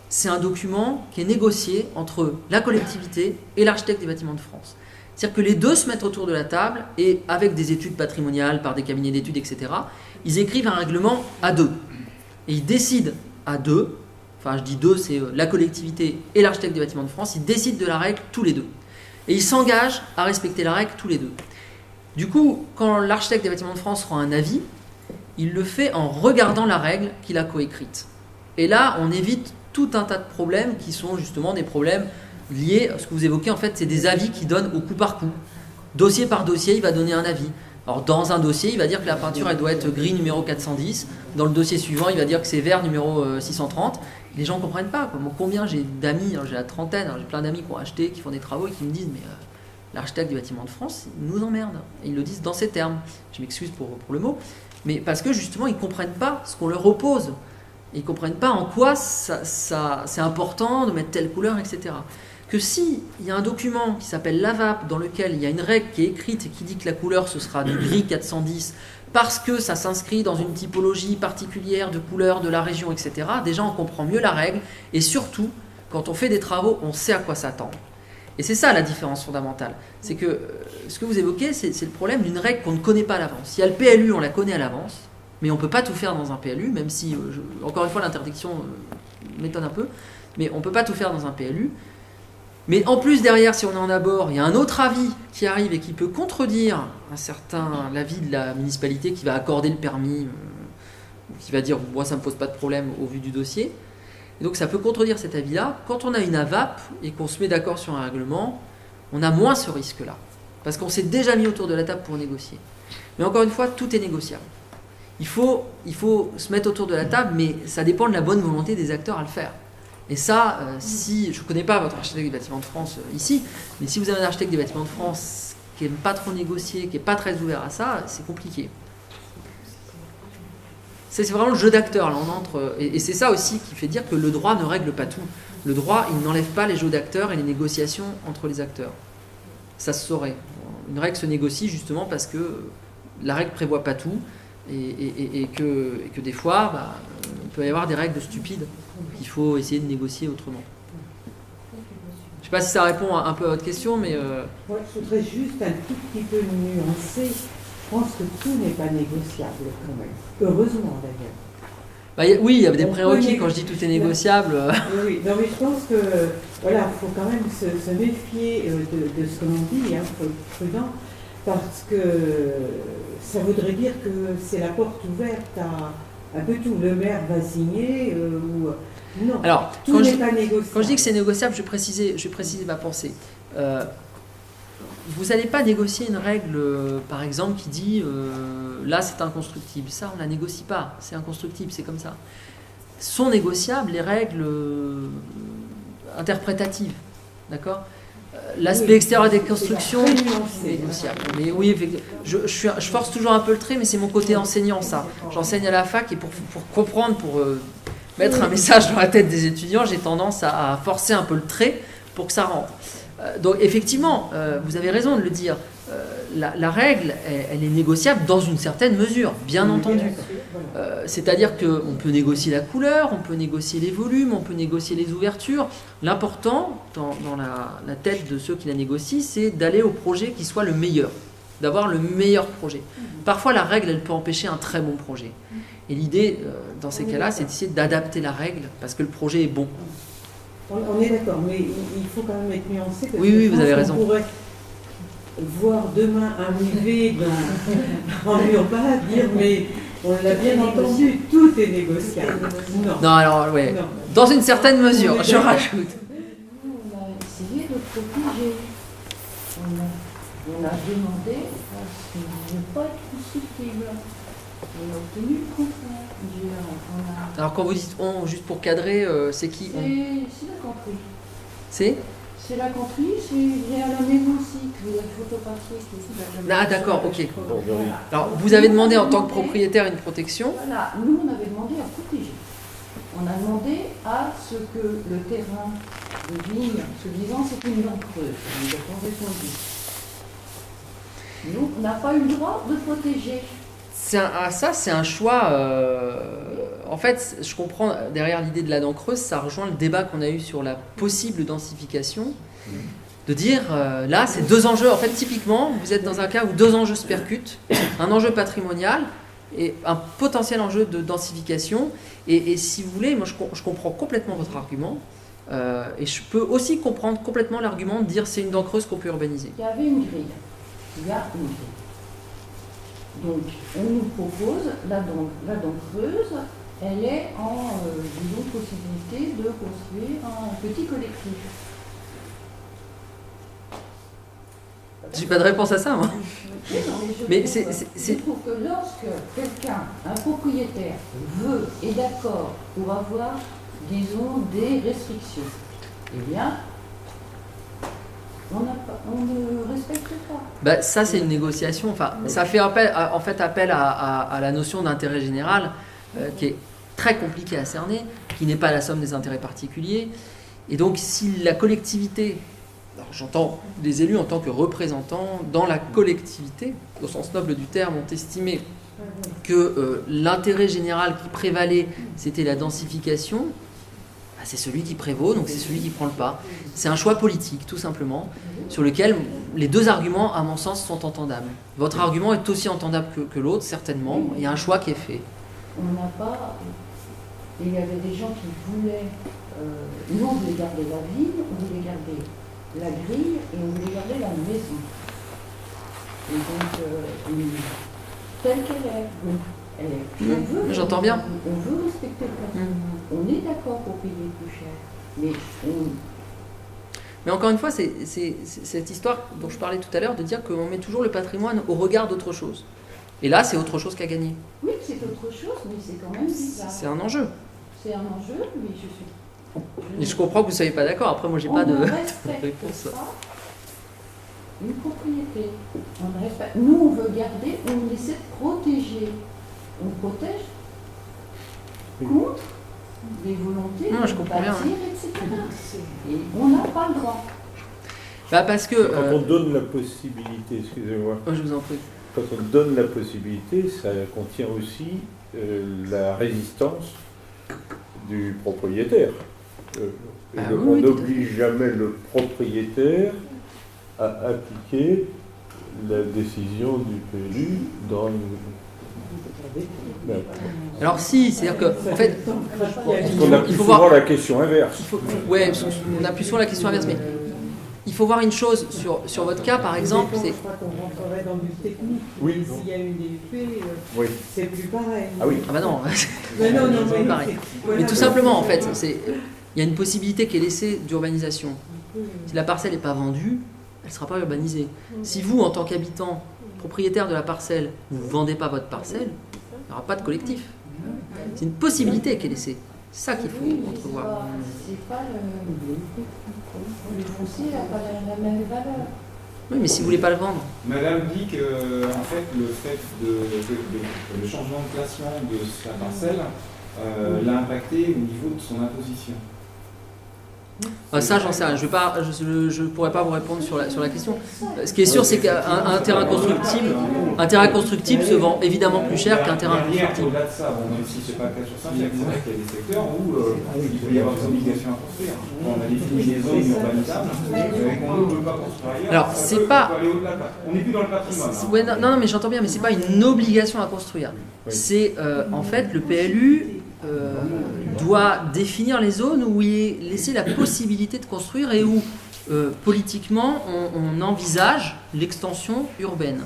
c'est un document qui est négocié entre la collectivité et l'architecte des bâtiments de France. C'est-à-dire que les deux se mettent autour de la table et avec des études patrimoniales, par des cabinets d'études, etc., ils écrivent un règlement à deux. Et ils décident à deux, enfin je dis deux, c'est la collectivité et l'architecte des bâtiments de France, ils décident de la règle tous les deux. Et ils s'engagent à respecter la règle tous les deux. Du coup, quand l'architecte des bâtiments de France rend un avis, il le fait en regardant la règle qu'il a coécrite. Et là, on évite tout un tas de problèmes qui sont justement des problèmes liés à ce que vous évoquez. En fait, c'est des avis qu'il donne au coup par coup. Dossier par dossier, il va donner un avis. Alors, dans un dossier, il va dire que la peinture, elle doit être gris numéro 410. Dans le dossier suivant, il va dire que c'est vert numéro 630. Les gens ne comprennent pas. Combien j'ai d'amis, j'ai la trentaine, j'ai plein d'amis qui ont acheté, qui font des travaux et qui me disent mais l'architecte du bâtiment de France il nous emmerde. Et ils le disent dans ces termes. Je m'excuse pour le mot. Mais parce que justement, ils ne comprennent pas ce qu'on leur oppose. Ils ne comprennent pas en quoi c'est important de mettre telle couleur, etc. Que s'il y a un document qui s'appelle l'AVAP dans lequel il y a une règle qui est écrite et qui dit que la couleur ce sera du gris 410 parce que ça s'inscrit dans une typologie particulière de couleur de la région, etc., déjà on comprend mieux la règle et surtout, quand on fait des travaux, on sait à quoi s'attendre. Et c'est ça la différence fondamentale. C'est que ce que vous évoquez, c'est le problème d'une règle qu'on ne connaît pas à l'avance. Il y a le PLU, on la connaît à l'avance, mais on ne peut pas tout faire dans un PLU, même si, encore une fois, l'interdiction m'étonne un peu, mais on ne peut pas tout faire dans un PLU. Mais en plus, derrière, si on est en abord, il y a un autre avis qui arrive et qui peut contredire l'avis de la municipalité qui va accorder le permis, qui va dire « moi, ça ne me pose pas de problème au vu du dossier ». Et donc, ça peut contredire cet avis-là. Quand on a une AVAP et qu'on se met d'accord sur un règlement, on a moins ce risque-là. Parce qu'on s'est déjà mis autour de la table pour négocier. Mais encore une fois, tout est négociable. Il faut se mettre autour de la table, mais ça dépend de la bonne volonté des acteurs à le faire. Et ça, si je ne connais pas votre architecte des bâtiments de France ici, mais si vous avez un architecte des bâtiments de France qui n'aime pas trop négocier, qui n'est pas très ouvert à ça, c'est compliqué. C'est vraiment le jeu d'acteur, là on entre, et c'est ça aussi qui fait dire que le droit ne règle pas tout. Le droit, il n'enlève pas les jeux d'acteurs et les négociations entre les acteurs. Ça se saurait. Une règle se négocie justement parce que la règle prévoit pas tout, et que des fois, il peut y avoir des règles stupides qu'il faut essayer de négocier autrement. Je sais pas si ça répond un peu à votre question, mais... Moi, je voudrais juste un tout petit peu nuancer. Je pense que tout n'est pas négociable quand même. Heureusement d'ailleurs. Oui, il y a des prérequis. Quand je dis tout est négociable... Oui, non, mais je pense que voilà, faut quand même se méfier de ce que l'on dit, il faut être prudent, parce que ça voudrait dire que c'est la porte ouverte à un peu tout. Le maire va signer ou... Non, alors, tout n'est pas négociable. Quand je dis que c'est négociable, je vais préciser ma pensée. Vous n'allez pas négocier une règle, par exemple, qui dit là c'est inconstructible. Ça, on ne la négocie pas. C'est inconstructible, c'est comme ça. Sont négociables les règles interprétatives. D'accord ? L'aspect extérieur des constructions est négociable. Mais oui, je force toujours un peu le trait, mais c'est mon côté enseignant, ça. J'enseigne à la fac et pour comprendre, pour mettre un message dans la tête des étudiants, j'ai tendance à forcer un peu le trait pour que ça rentre. Donc effectivement, vous avez raison de le dire, la règle, elle est négociable dans une certaine mesure, bien entendu. C'est-à-dire qu'on peut négocier la couleur, on peut négocier les volumes, on peut négocier les ouvertures. L'important, dans la tête de ceux qui la négocient, c'est d'aller au projet qui soit le meilleur, d'avoir le meilleur projet. Parfois, la règle, elle peut empêcher un très bon projet. Et l'idée, dans ces cas-là, c'est d'essayer d'adapter la règle, parce que le projet est bon. On est d'accord, mais il faut quand même être nuancé. Parce oui, que vous avez raison. On pourrait voir demain arriver en urbain dire mais on l'a bien entendu, tout est négociable. Non, alors ouais, non. Dans une certaine mesure, je rajoute. Nous, on a essayé de protéger. On a demandé à ce qu'il ne pas être constructible. On a obtenu le contraire. Alors quand vous dites on, juste pour cadrer, c'est qui on ? C'est la country. C'est la country, c'est à la maison aussi, que la photographie. Ah d'accord, ok. Alors vous avez demandé en tant que propriétaire une protection ? Voilà, nous on avait demandé à protéger. On a demandé à ce que le terrain de vigne, se disant c'est une dent creuse, nous avons répondu. Nous, on n'a pas eu le droit de protéger. Ça, c'est un choix. En fait, je comprends, derrière l'idée de la dent creuse, ça rejoint le débat qu'on a eu sur la possible densification. De dire, là, c'est deux enjeux. En fait, typiquement, vous êtes dans un cas où deux enjeux se percutent. Un enjeu patrimonial et un potentiel enjeu de densification. Et si vous voulez, moi, je comprends complètement votre argument. Et je peux aussi comprendre complètement l'argument de dire c'est une dent creuse qu'on peut urbaniser. Il y avait une grille. Il y a une grille. Donc, on nous propose la dent creuse, elle est en possibilité de construire un petit collectif. J'ai pas de réponse à ça, moi. Mais je trouve que lorsque quelqu'un, un propriétaire, veut, est d'accord pour avoir, disons, des restrictions, eh bien, on ne respecte pas. Ça, c'est une négociation. Enfin, ça fait appel à la notion d'intérêt général, qui est très compliquée à cerner, qui n'est pas la somme des intérêts particuliers. Et donc, si la collectivité, alors j'entends des élus en tant que représentants dans la collectivité, au sens noble du terme, ont estimé que l'intérêt général qui prévalait, c'était la densification, c'est celui qui prévaut, donc c'est celui qui prend le pas. C'est un choix politique, tout simplement, sur lequel les deux arguments, à mon sens, sont entendables. Votre argument est aussi entendable que l'autre, certainement. Il y a un choix qui est fait. On n'a pas... Il y avait des gens qui voulaient... nous, on voulait garder la ville, on voulait garder la grille et on voulait garder la maison. Et donc, telle qu'elle est. Donc, j'entends bien. On veut respecter le patrimoine. On est d'accord pour payer plus cher. Mais encore une fois, c'est cette histoire dont je parlais tout à l'heure, de dire qu'on met toujours le patrimoine au regard d'autre chose. Et là, c'est autre chose qu'à gagner. Oui, c'est autre chose, mais c'est quand même bizarre. C'est un enjeu. C'est un enjeu, mais je suis... Et je comprends que vous ne soyez pas d'accord. Après, moi, j'ai pas de réponse. une propriété. On ne reste pas. Nous, on veut garder, on essaie de protéger. On protège contre les volontés Non, je de comprends bien. bâtir, etc. Et on n'a pas le droit. Bah parce que... Quand on donne la possibilité, excusez-moi, je vous en prie. quand on donne la possibilité, ça contient aussi la résistance du propriétaire. Ah On oui, tout à n'oblige jamais le propriétaire à appliquer la décision du PLU dans Alors si, c'est-à-dire que, en fait, On a plus il faut souvent voir... la question inverse. Ouais, on a plus souvent la question inverse, mais il faut voir une chose sur votre cas, par exemple, Je c'est... crois qu'on rentrerait dans du technique. Oui. Mais s'il y a eu des faits, Oui. c'est plus pareil. Ah oui. Ah bah non, Mais non, non, c'est mais pareil. voilà, Mais tout simplement, en fait, il y a une possibilité qui est laissée d'urbanisation. Si la parcelle n'est pas vendue, elle ne sera pas urbanisée. Si vous, en tant qu'habitant, propriétaire de la parcelle, vous ne vendez pas votre parcelle, il n'y aura pas de collectif. C'est une possibilité qui est laissée. C'est ça qu'il faut entrevoir. C'est pas le foncier n'a pas la même valeur. Oui, mais si vous ne voulez pas le vendre, Madame dit que en fait, le changement de classement de sa parcelle l'a impacté au niveau de son imposition. ça j'en sais rien. Je ne pourrais pas vous répondre sur la question. Ce qui est sûr, c'est qu'un terrain constructible se vend évidemment plus cher qu'un terrain constructible. Au-delà de ça, bon, même si c'est pas le cas sur Saint-Pierre, c'est vrai qu'il y a des secteurs où il peut y avoir des obligations à construire. On a défini des zones urbanisables et qu'on ne peut pas construire ailleurs. Alors, Ça c'est peut pas- aller au-delà. On n'est plus dans le patrimoine. hein. Ouais, non, mais j'entends bien, mais c'est pas une obligation à construire. C'est en fait le PLU doit définir les zones où il est laissé la possibilité de construire et où politiquement on envisage l'extension urbaine.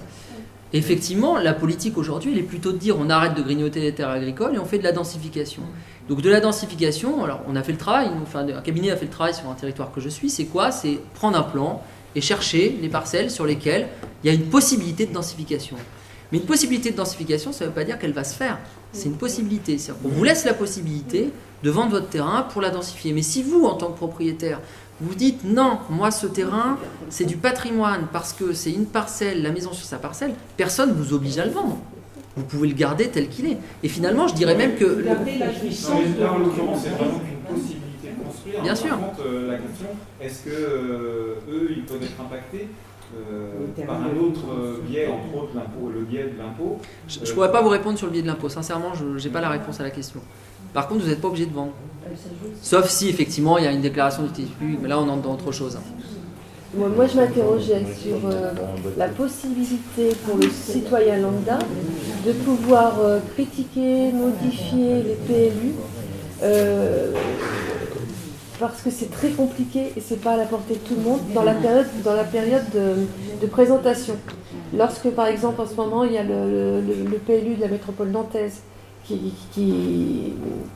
Et effectivement, la politique aujourd'hui, elle est plutôt de dire on arrête de grignoter les terres agricoles et on fait de la densification. Donc de la densification, alors on a fait le travail, enfin un cabinet a fait le travail sur un territoire que je suis, c'est quoi? C'est prendre un plan et chercher les parcelles sur lesquelles il y a une possibilité de densification. Mais une possibilité de densification, ça ne veut pas dire qu'elle va se faire. C'est une possibilité. On vous laisse la possibilité de vendre votre terrain pour la densifier. Mais si vous, en tant que propriétaire, vous dites non, moi ce terrain, c'est du patrimoine parce que c'est une parcelle, la maison sur sa parcelle, personne ne vous oblige à le vendre. Vous pouvez le garder tel qu'il est. Et finalement, je dirais même que... Garder la Non, jouissance. mais là, en l'occurrence, c'est vraiment une possibilité de construire. Bien sûr. Par contre, la question, est-ce que eux, ils peuvent être impactés par un autre biais, entre autres le biais de l'impôt? Je ne pourrais pas vous répondre sur le biais de l'impôt. Sincèrement, je n'ai pas la réponse à la question. Par contre, vous n'êtes pas obligé de vendre. Sauf si, effectivement, il y a une déclaration d'utilité publique. Mais là, on entre dans autre chose. Moi, je m'interrogeais sur la possibilité pour le citoyen lambda de pouvoir critiquer, modifier les PLU, parce que c'est très compliqué et c'est pas à la portée de tout le monde dans la période de présentation. Lorsque, par exemple, en ce moment, il y a le PLU de la métropole nantaise qui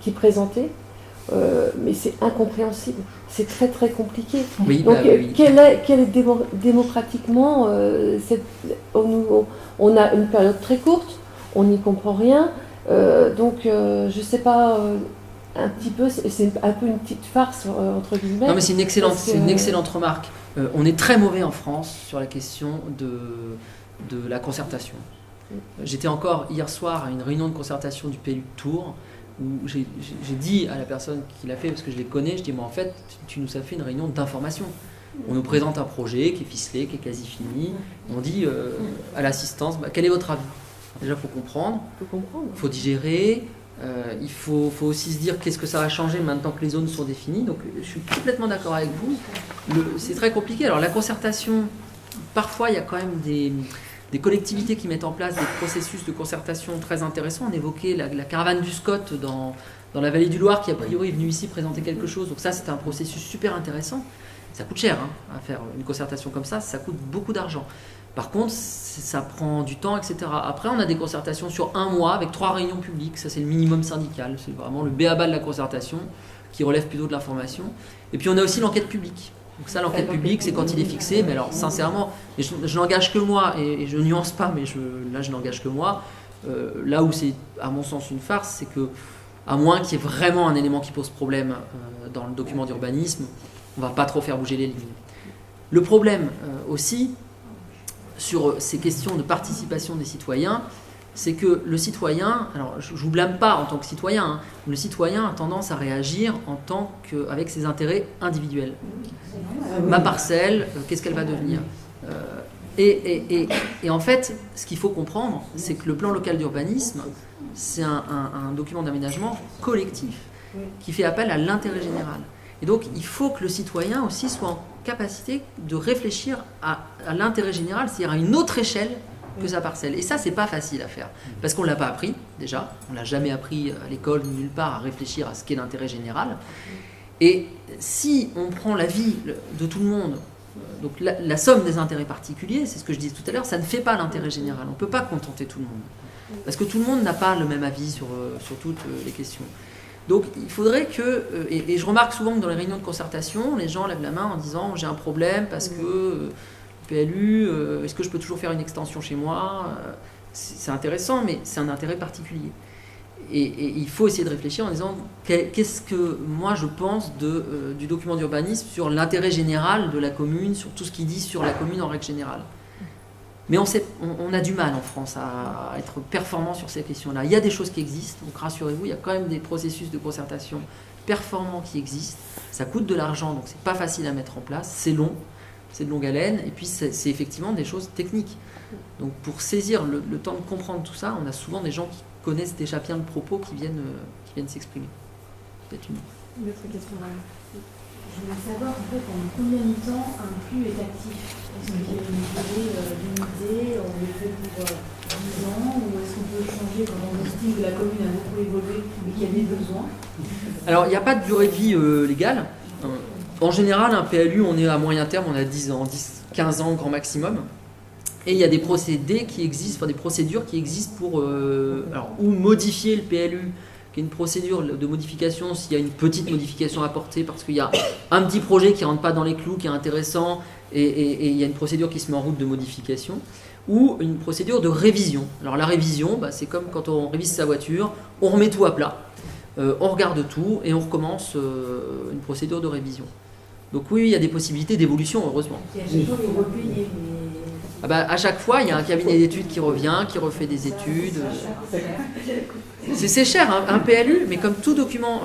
est présenté, mais c'est incompréhensible, c'est très très compliqué. Oui, Donc, oui. quelle est démocratiquement on a une période très courte, on n'y comprend rien, donc je sais pas, un petit peu, c'est un peu une petite farce entre guillemets. Non, mais c'est une excellente remarque. On est très mauvais en France sur la question de la concertation. J'étais encore hier soir à une réunion de concertation du PLU de Tours où j'ai dit à la personne qui l'a fait, parce que je les connais, je dis moi en fait tu nous as fait une réunion d'information. On nous présente un projet qui est ficelé, qui est quasi fini. On dit à l'assistance, quel est votre avis? Déjà il faut comprendre, il faut digérer, il faut aussi se dire qu'est-ce que ça va changer maintenant que les zones sont définies. Donc je suis complètement d'accord avec vous. C'est très compliqué. Alors la concertation, parfois il y a quand même des collectivités qui mettent en place des processus de concertation très intéressants. On évoquait la caravane du Scott dans la vallée du Loir qui a priori est venue ici présenter quelque chose. Donc ça c'était un processus super intéressant. Ça coûte cher à faire une concertation comme ça coûte beaucoup d'argent. Par contre, ça prend du temps, etc. Après, on a des concertations sur 1 mois avec 3 réunions publiques. Ça, c'est le minimum syndical. C'est vraiment le b.a.-ba de la concertation qui relève plutôt de l'information. Et puis, on a aussi l'enquête publique. Donc ça, l'enquête publique, c'est quand il est fixé. Mais alors, sincèrement, je n'engage que moi, et je nuance pas, mais là, je n'engage que moi. Là où c'est, à mon sens, une farce, c'est que, à moins qu'il y ait vraiment un élément qui pose problème dans le document d'urbanisme, on ne va pas trop faire bouger les lignes. Le problème aussi, sur ces questions de participation des citoyens, c'est que le citoyen, alors je ne vous blâme pas en tant que citoyen, hein, le citoyen a tendance à réagir avec ses intérêts individuels. Ma parcelle, qu'est-ce qu'elle va devenir ? Et en fait, ce qu'il faut comprendre, c'est que le plan local d'urbanisme, c'est un document d'aménagement collectif qui fait appel à l'intérêt général. Et donc, il faut que le citoyen aussi soit en capacité de réfléchir à l'intérêt général, c'est-à-dire à une autre échelle que sa parcelle. Et ça, c'est pas facile à faire, parce qu'on ne l'a pas appris, déjà. On ne l'a jamais appris à l'école, nulle part, à réfléchir à ce qu'est l'intérêt général. Et si on prend l'avis de tout le monde, donc la somme des intérêts particuliers, c'est ce que je disais tout à l'heure, ça ne fait pas l'intérêt général. On ne peut pas contenter tout le monde. Parce que tout le monde n'a pas le même avis sur toutes les questions. Donc il faudrait que, et je remarque souvent que dans les réunions de concertation, les gens lèvent la main en disant j'ai un problème parce que PLU, est-ce que je peux toujours faire une extension chez moi ? C'est intéressant, mais c'est un intérêt particulier. Et il faut essayer de réfléchir en disant qu'est-ce que moi je pense du document d'urbanisme sur l'intérêt général de la commune, sur tout ce qu'il dit sur la commune en règle générale. Mais on a du mal en France à être performant sur ces questions-là. Il y a des choses qui existent, donc rassurez-vous, il y a quand même des processus de concertation performants qui existent. Ça coûte de l'argent, donc c'est pas facile à mettre en place, c'est long, c'est de longue haleine, et puis c'est effectivement des choses techniques. Donc pour saisir le temps de comprendre tout ça, on a souvent des gens qui connaissent déjà bien le propos qui viennent s'exprimer. Peut-être Une autre question là. Je voulais savoir en fait en combien de temps un flux est actif. Est-ce qu'il y a une durée limitée, on le fait pour 10 ans, ou est-ce qu'on peut changer quand on estime que la commune a beaucoup évolué et qu'il y a des besoins? Alors il n'y a pas de durée de vie légale. En général, un PLU, on est à moyen terme, on a 10 ans, 15 ans grand maximum. Et il y a des procédés qui existent, des procédures qui existent pour ou modifier le PLU, qui est une procédure de modification s'il y a une petite modification apportée parce qu'il y a un petit projet qui ne rentre pas dans les clous, qui est intéressant, et il y a une procédure qui se met en route de modification, ou une procédure de révision. Alors la révision, c'est comme quand on révise sa voiture, on remet tout à plat, on regarde tout et on recommence une procédure de révision. Donc oui, il y a des possibilités d'évolution, heureusement. Et à chaque fois, vous repayez, à chaque fois, il y a un cabinet d'études qui revient, qui refait des études. C'est cher, hein, un PLU, mais comme tout document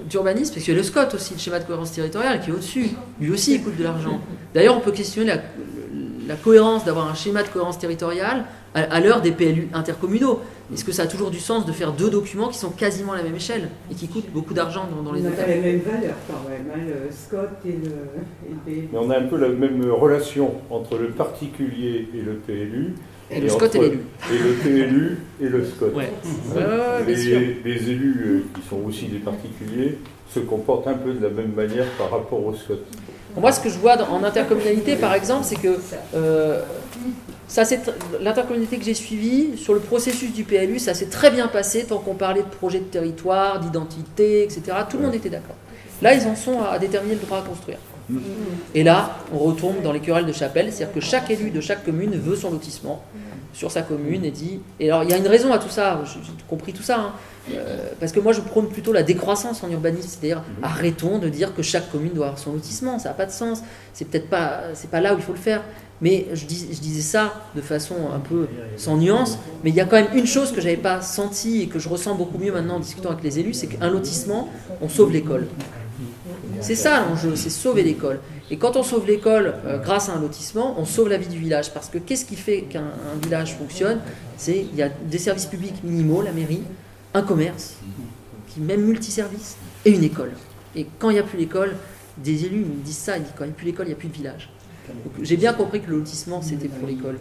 d'urbanisme, parce qu'il y a le SCOT aussi, le schéma de cohérence territoriale, qui est au-dessus. Lui aussi, il coûte de l'argent. D'ailleurs, on peut questionner la cohérence d'avoir un schéma de cohérence territoriale à l'heure des PLU intercommunaux. Est-ce que ça a toujours du sens de faire deux documents qui sont quasiment à la même échelle et qui coûtent beaucoup d'argent dans les On n'a hôtels? pas les mêmes valeurs quand même, hein, le SCOT et le PLU. Mais on a un peu la même relation entre le particulier et le PLU. Et le SCOT et l'élu. Et le PLU et le SCOT. Ouais. Bien sûr. Les élus, qui sont aussi des particuliers, se comportent un peu de la même manière par rapport au SCOT. Moi, ce que je vois en intercommunalité, par exemple, c'est que l'intercommunalité que j'ai suivie, sur le processus du PLU, ça s'est très bien passé tant qu'on parlait de projet de territoire, d'identité, etc. Tout le monde était d'accord. Là, ils en sont à déterminer le droit à construire. Et là, on retombe dans les querelles de chapelle, c'est-à-dire que chaque élu de chaque commune veut son lotissement sur sa commune et dit... Et alors, il y a une raison à tout ça, j'ai compris tout ça, hein. Parce que moi, je prône plutôt la décroissance en urbanisme, c'est-à-dire arrêtons de dire que chaque commune doit avoir son lotissement, ça n'a pas de sens, c'est pas là où il faut le faire. Mais je disais ça de façon un peu sans nuance, mais il y a quand même une chose que je n'avais pas sentie et que je ressens beaucoup mieux maintenant en discutant avec les élus, c'est qu'un lotissement, on sauve l'école. C'est ça l'enjeu, c'est sauver l'école. Et quand on sauve l'école grâce à un lotissement, on sauve la vie du village. Parce que qu'est-ce qui fait qu'un village fonctionne? Il y a des services publics minimaux, la mairie, un commerce, qui même multiservice, et une école. Et quand il n'y a plus l'école, des élus me disent ça, ils disent quand il n'y a plus l'école, il n'y a plus de village. Donc, j'ai bien compris que le lotissement, c'était pour l'école.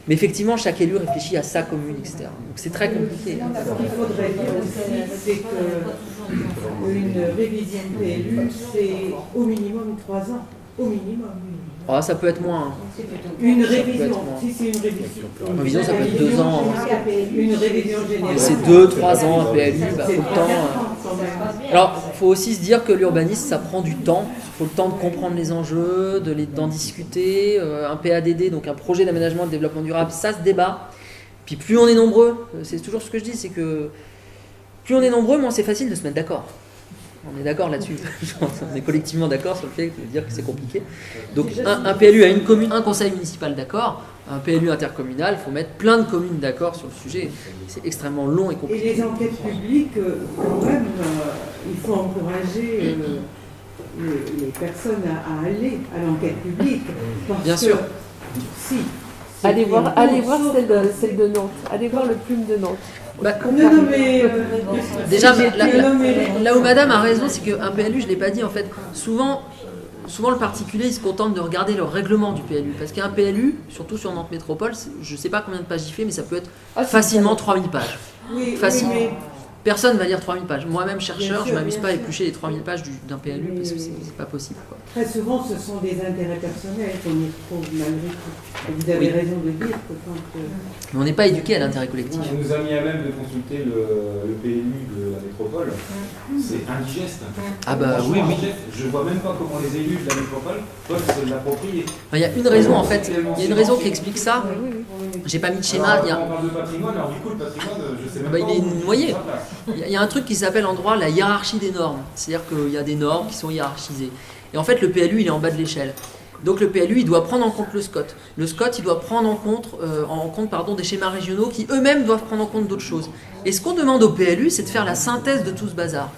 Mais effectivement, chaque élu réfléchit à sa commune, etc. Donc c'est très compliqué. Ce qu'il faudrait dire aussi, c'est qu'une révision de PLU, c'est au minimum 3 ans. Au minimum. Ah, ça peut être moins. Une révision, si c'est une révision. Une révision, ça peut être 2 ans. Une révision générale. C'est 2-3 ans, un PLU, faut le temps. Alors, il faut aussi se dire que l'urbanisme, ça prend du temps. Il faut le temps de comprendre les enjeux, d'en discuter. Un PADD, donc un projet d'aménagement et de développement durable, ça se débat. Puis plus on est nombreux, c'est toujours ce que je dis, c'est que plus on est nombreux, moins c'est facile de se mettre d'accord. On est d'accord là-dessus. On est collectivement d'accord sur le fait de dire que c'est compliqué. Donc un PLU a une commune, un conseil municipal d'accord, Un PLU intercommunal, il faut mettre plein de communes d'accord sur le sujet. C'est extrêmement long et Et compliqué. les enquêtes publiques, quand même, il faut encourager les personnes à aller à l'enquête publique. Parce Bien que, sûr. Si. Allez voir celle de Nantes. Allez voir le plume de Nantes. Bah, Non, mais. déjà, j'ai été nommée. là où madame a raison, c'est qu'un PLU, je ne l'ai pas dit, en fait, souvent le particulier, il se contente de regarder le règlement du PLU. Parce qu'un PLU, surtout sur Nantes Métropole, je ne sais pas combien de pages il fait, mais ça peut être facilement 3000 pages. Oui, Facile. oui, mais Personne ne va lire 3000 pages. Moi-même, chercheur, Bien sûr, je ne m'amuse bien pas à sûr. éplucher les 3000 pages d'un PLU Oui, parce que oui. c'est pas possible, quoi. très souvent, ce sont des intérêts personnels qu'on y retrouve malgré tout. Et vous avez Oui. raison de dire que quand. Mais on n'est pas éduqué à l'intérêt collectif. On nous a mis à même de consulter le PLU de la métropole. C'est indigeste. Ah bah Franchement, oui, oui. indigeste. Je vois même pas comment les élus de la métropole peuvent se l'approprier. Il y a une raison, en fait, il y a une raison qui explique ça. Oui, oui. J'ai pas mis de schéma. Alors, Il y a- quand on parle de patrimoine, alors du coup, le patrimoine, je sais même Bah, pas il est où noyé. sa place. Il y a un truc qui s'appelle en droit la hiérarchie des normes. C'est-à-dire qu'il y a des normes qui sont hiérarchisées. Et en fait, le PLU, il est en bas de l'échelle. Donc le PLU, il doit prendre en compte le SCOT. Le SCOT, il doit prendre en compte, des schémas régionaux qui eux-mêmes doivent prendre en compte d'autres choses. Et ce qu'on demande au PLU, c'est de faire la synthèse de tout ce bazar.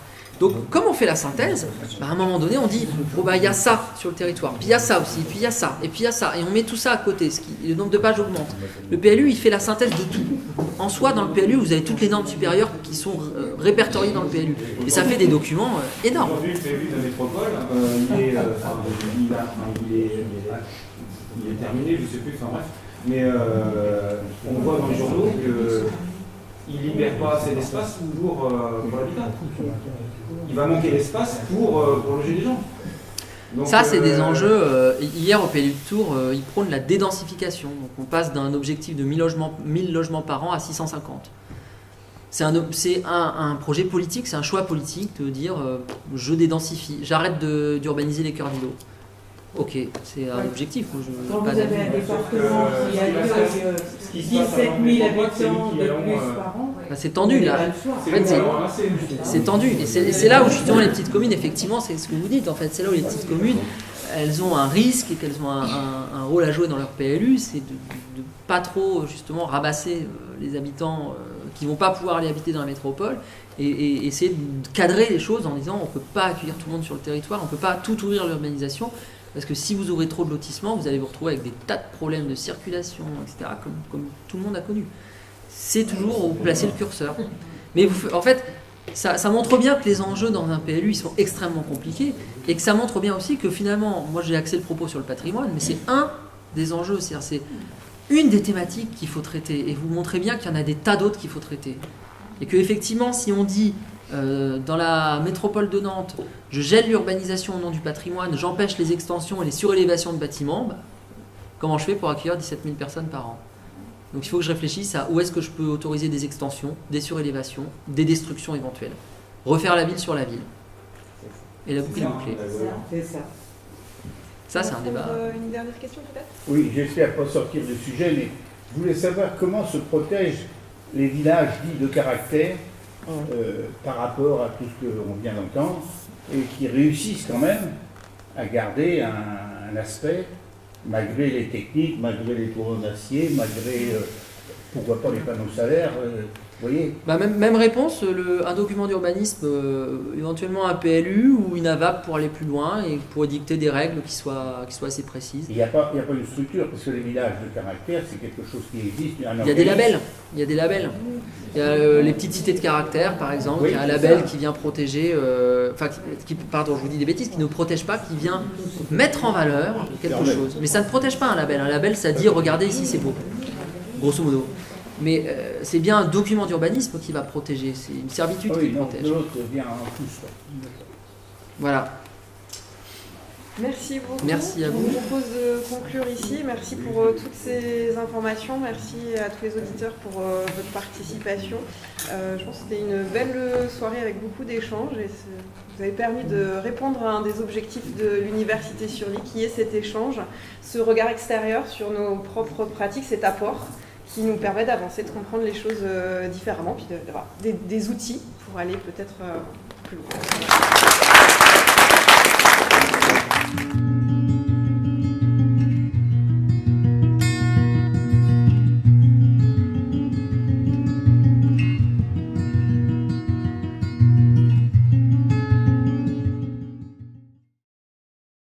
Donc, comme on fait la synthèse, bah, à un moment donné, on dit bon, bah, il y a ça sur le territoire, puis il y a ça aussi, puis il y a ça, et puis il y a ça, et on met tout ça à côté, le nombre de pages augmente. Le PLU, il fait la synthèse de tout. En soi, dans le PLU, vous avez toutes les normes supérieures qui sont répertoriées dans le PLU. Et ça fait des documents énormes. Aujourd'hui, le PLU de la métropole, il est terminé, je ne sais plus, enfin bref. Mais on voit dans les journaux qu'il ne libère pas assez d'espace pour l'habitat. Il va manquer d'espace pour loger les gens. Donc, Ça, c'est des enjeux. Hier, au PLU de Tours, ils prônent la dédensification. Donc, on passe d'un objectif de 1000 logements par an à 650. C'est un projet politique, c'est un choix politique de dire je dédensifie, j'arrête d'urbaniser les cœurs d'îlots. Ok, c'est un objectif. Quand vous avez un département qui accueille 17 000 habitants de plus par an, Bah, c'est tendu là. En fait, c'est tendu. Et c'est là où justement les petites communes, effectivement, c'est ce que vous dites. En fait, c'est là où les petites communes, elles ont un risque et qu'elles ont un rôle à jouer dans leur PLU, c'est de pas trop justement rabasser les habitants qui vont pas pouvoir aller habiter dans la métropole et essayer de cadrer les choses en disant on peut pas accueillir tout le monde sur le territoire, on peut pas tout ouvrir à l'urbanisation. Parce que si vous ouvrez trop de lotissements, vous allez vous retrouver avec des tas de problèmes de circulation, etc., comme tout le monde a connu. C'est toujours où placer le curseur. Mais en fait, ça montre bien que les enjeux dans un PLU, ils sont extrêmement compliqués, et que ça montre bien aussi que finalement, moi j'ai axé le propos sur le patrimoine, mais c'est un des enjeux, c'est une des thématiques qu'il faut traiter, et vous montrez bien qu'il y en a des tas d'autres qu'il faut traiter. Et qu'effectivement, si on dit... dans la métropole de Nantes, je gèle l'urbanisation au nom du patrimoine, j'empêche les extensions et les surélévations de bâtiments, bah, comment je fais pour accueillir 17 000 personnes par an? Donc il faut que je réfléchisse à où est-ce que je peux autoriser des extensions, des surélévations, des destructions éventuelles. Refaire la ville sur la ville. Et la boucle est bouclée. c'est ça. Ça, c'est un débat. Une dernière question peut-être? Oui, j'espère pas sortir du sujet, mais je voulais savoir comment se protègent les villages dits de caractère par rapport à tout ce qu'on vient d'entendre et qui réussissent quand même à garder un aspect, malgré les techniques, malgré les tournois d'acier, malgré, pourquoi pas les panneaux solaires, vous voyez. Bah, même réponse, un document d'urbanisme, éventuellement un PLU ou une AVAP pour aller plus loin et pour édicter des règles qui soient assez précises. Il n'y a pas une structure, parce que les villages de caractère, c'est quelque chose qui existe. Il y a des labels. Il y a des labels. Il y a les petites cités de caractère, par exemple. Oui, il y a un c'est label ça. qui vient protéger, pardon, je vous dis des bêtises, qui ne protège pas, qui vient mettre en valeur quelque chose. Mais ça ne protège pas un label. Un label, ça dit regardez ici, c'est beau, grosso modo. Mais c'est bien un document d'urbanisme qui va protéger. C'est une servitude qui protège. L'autre vient en plus. Voilà. Merci beaucoup. Merci à vous. Je vous propose de conclure ici. Merci pour toutes ces informations. Merci à tous les auditeurs pour votre participation. Je pense que c'était une belle soirée avec beaucoup d'échanges et vous avez permis de répondre à un des objectifs de l'Université Survie qui est cet échange, ce regard extérieur sur nos propres pratiques, cet apport qui nous permet d'avancer, de comprendre les choses différemment, puis d'avoir des outils pour aller peut-être plus loin.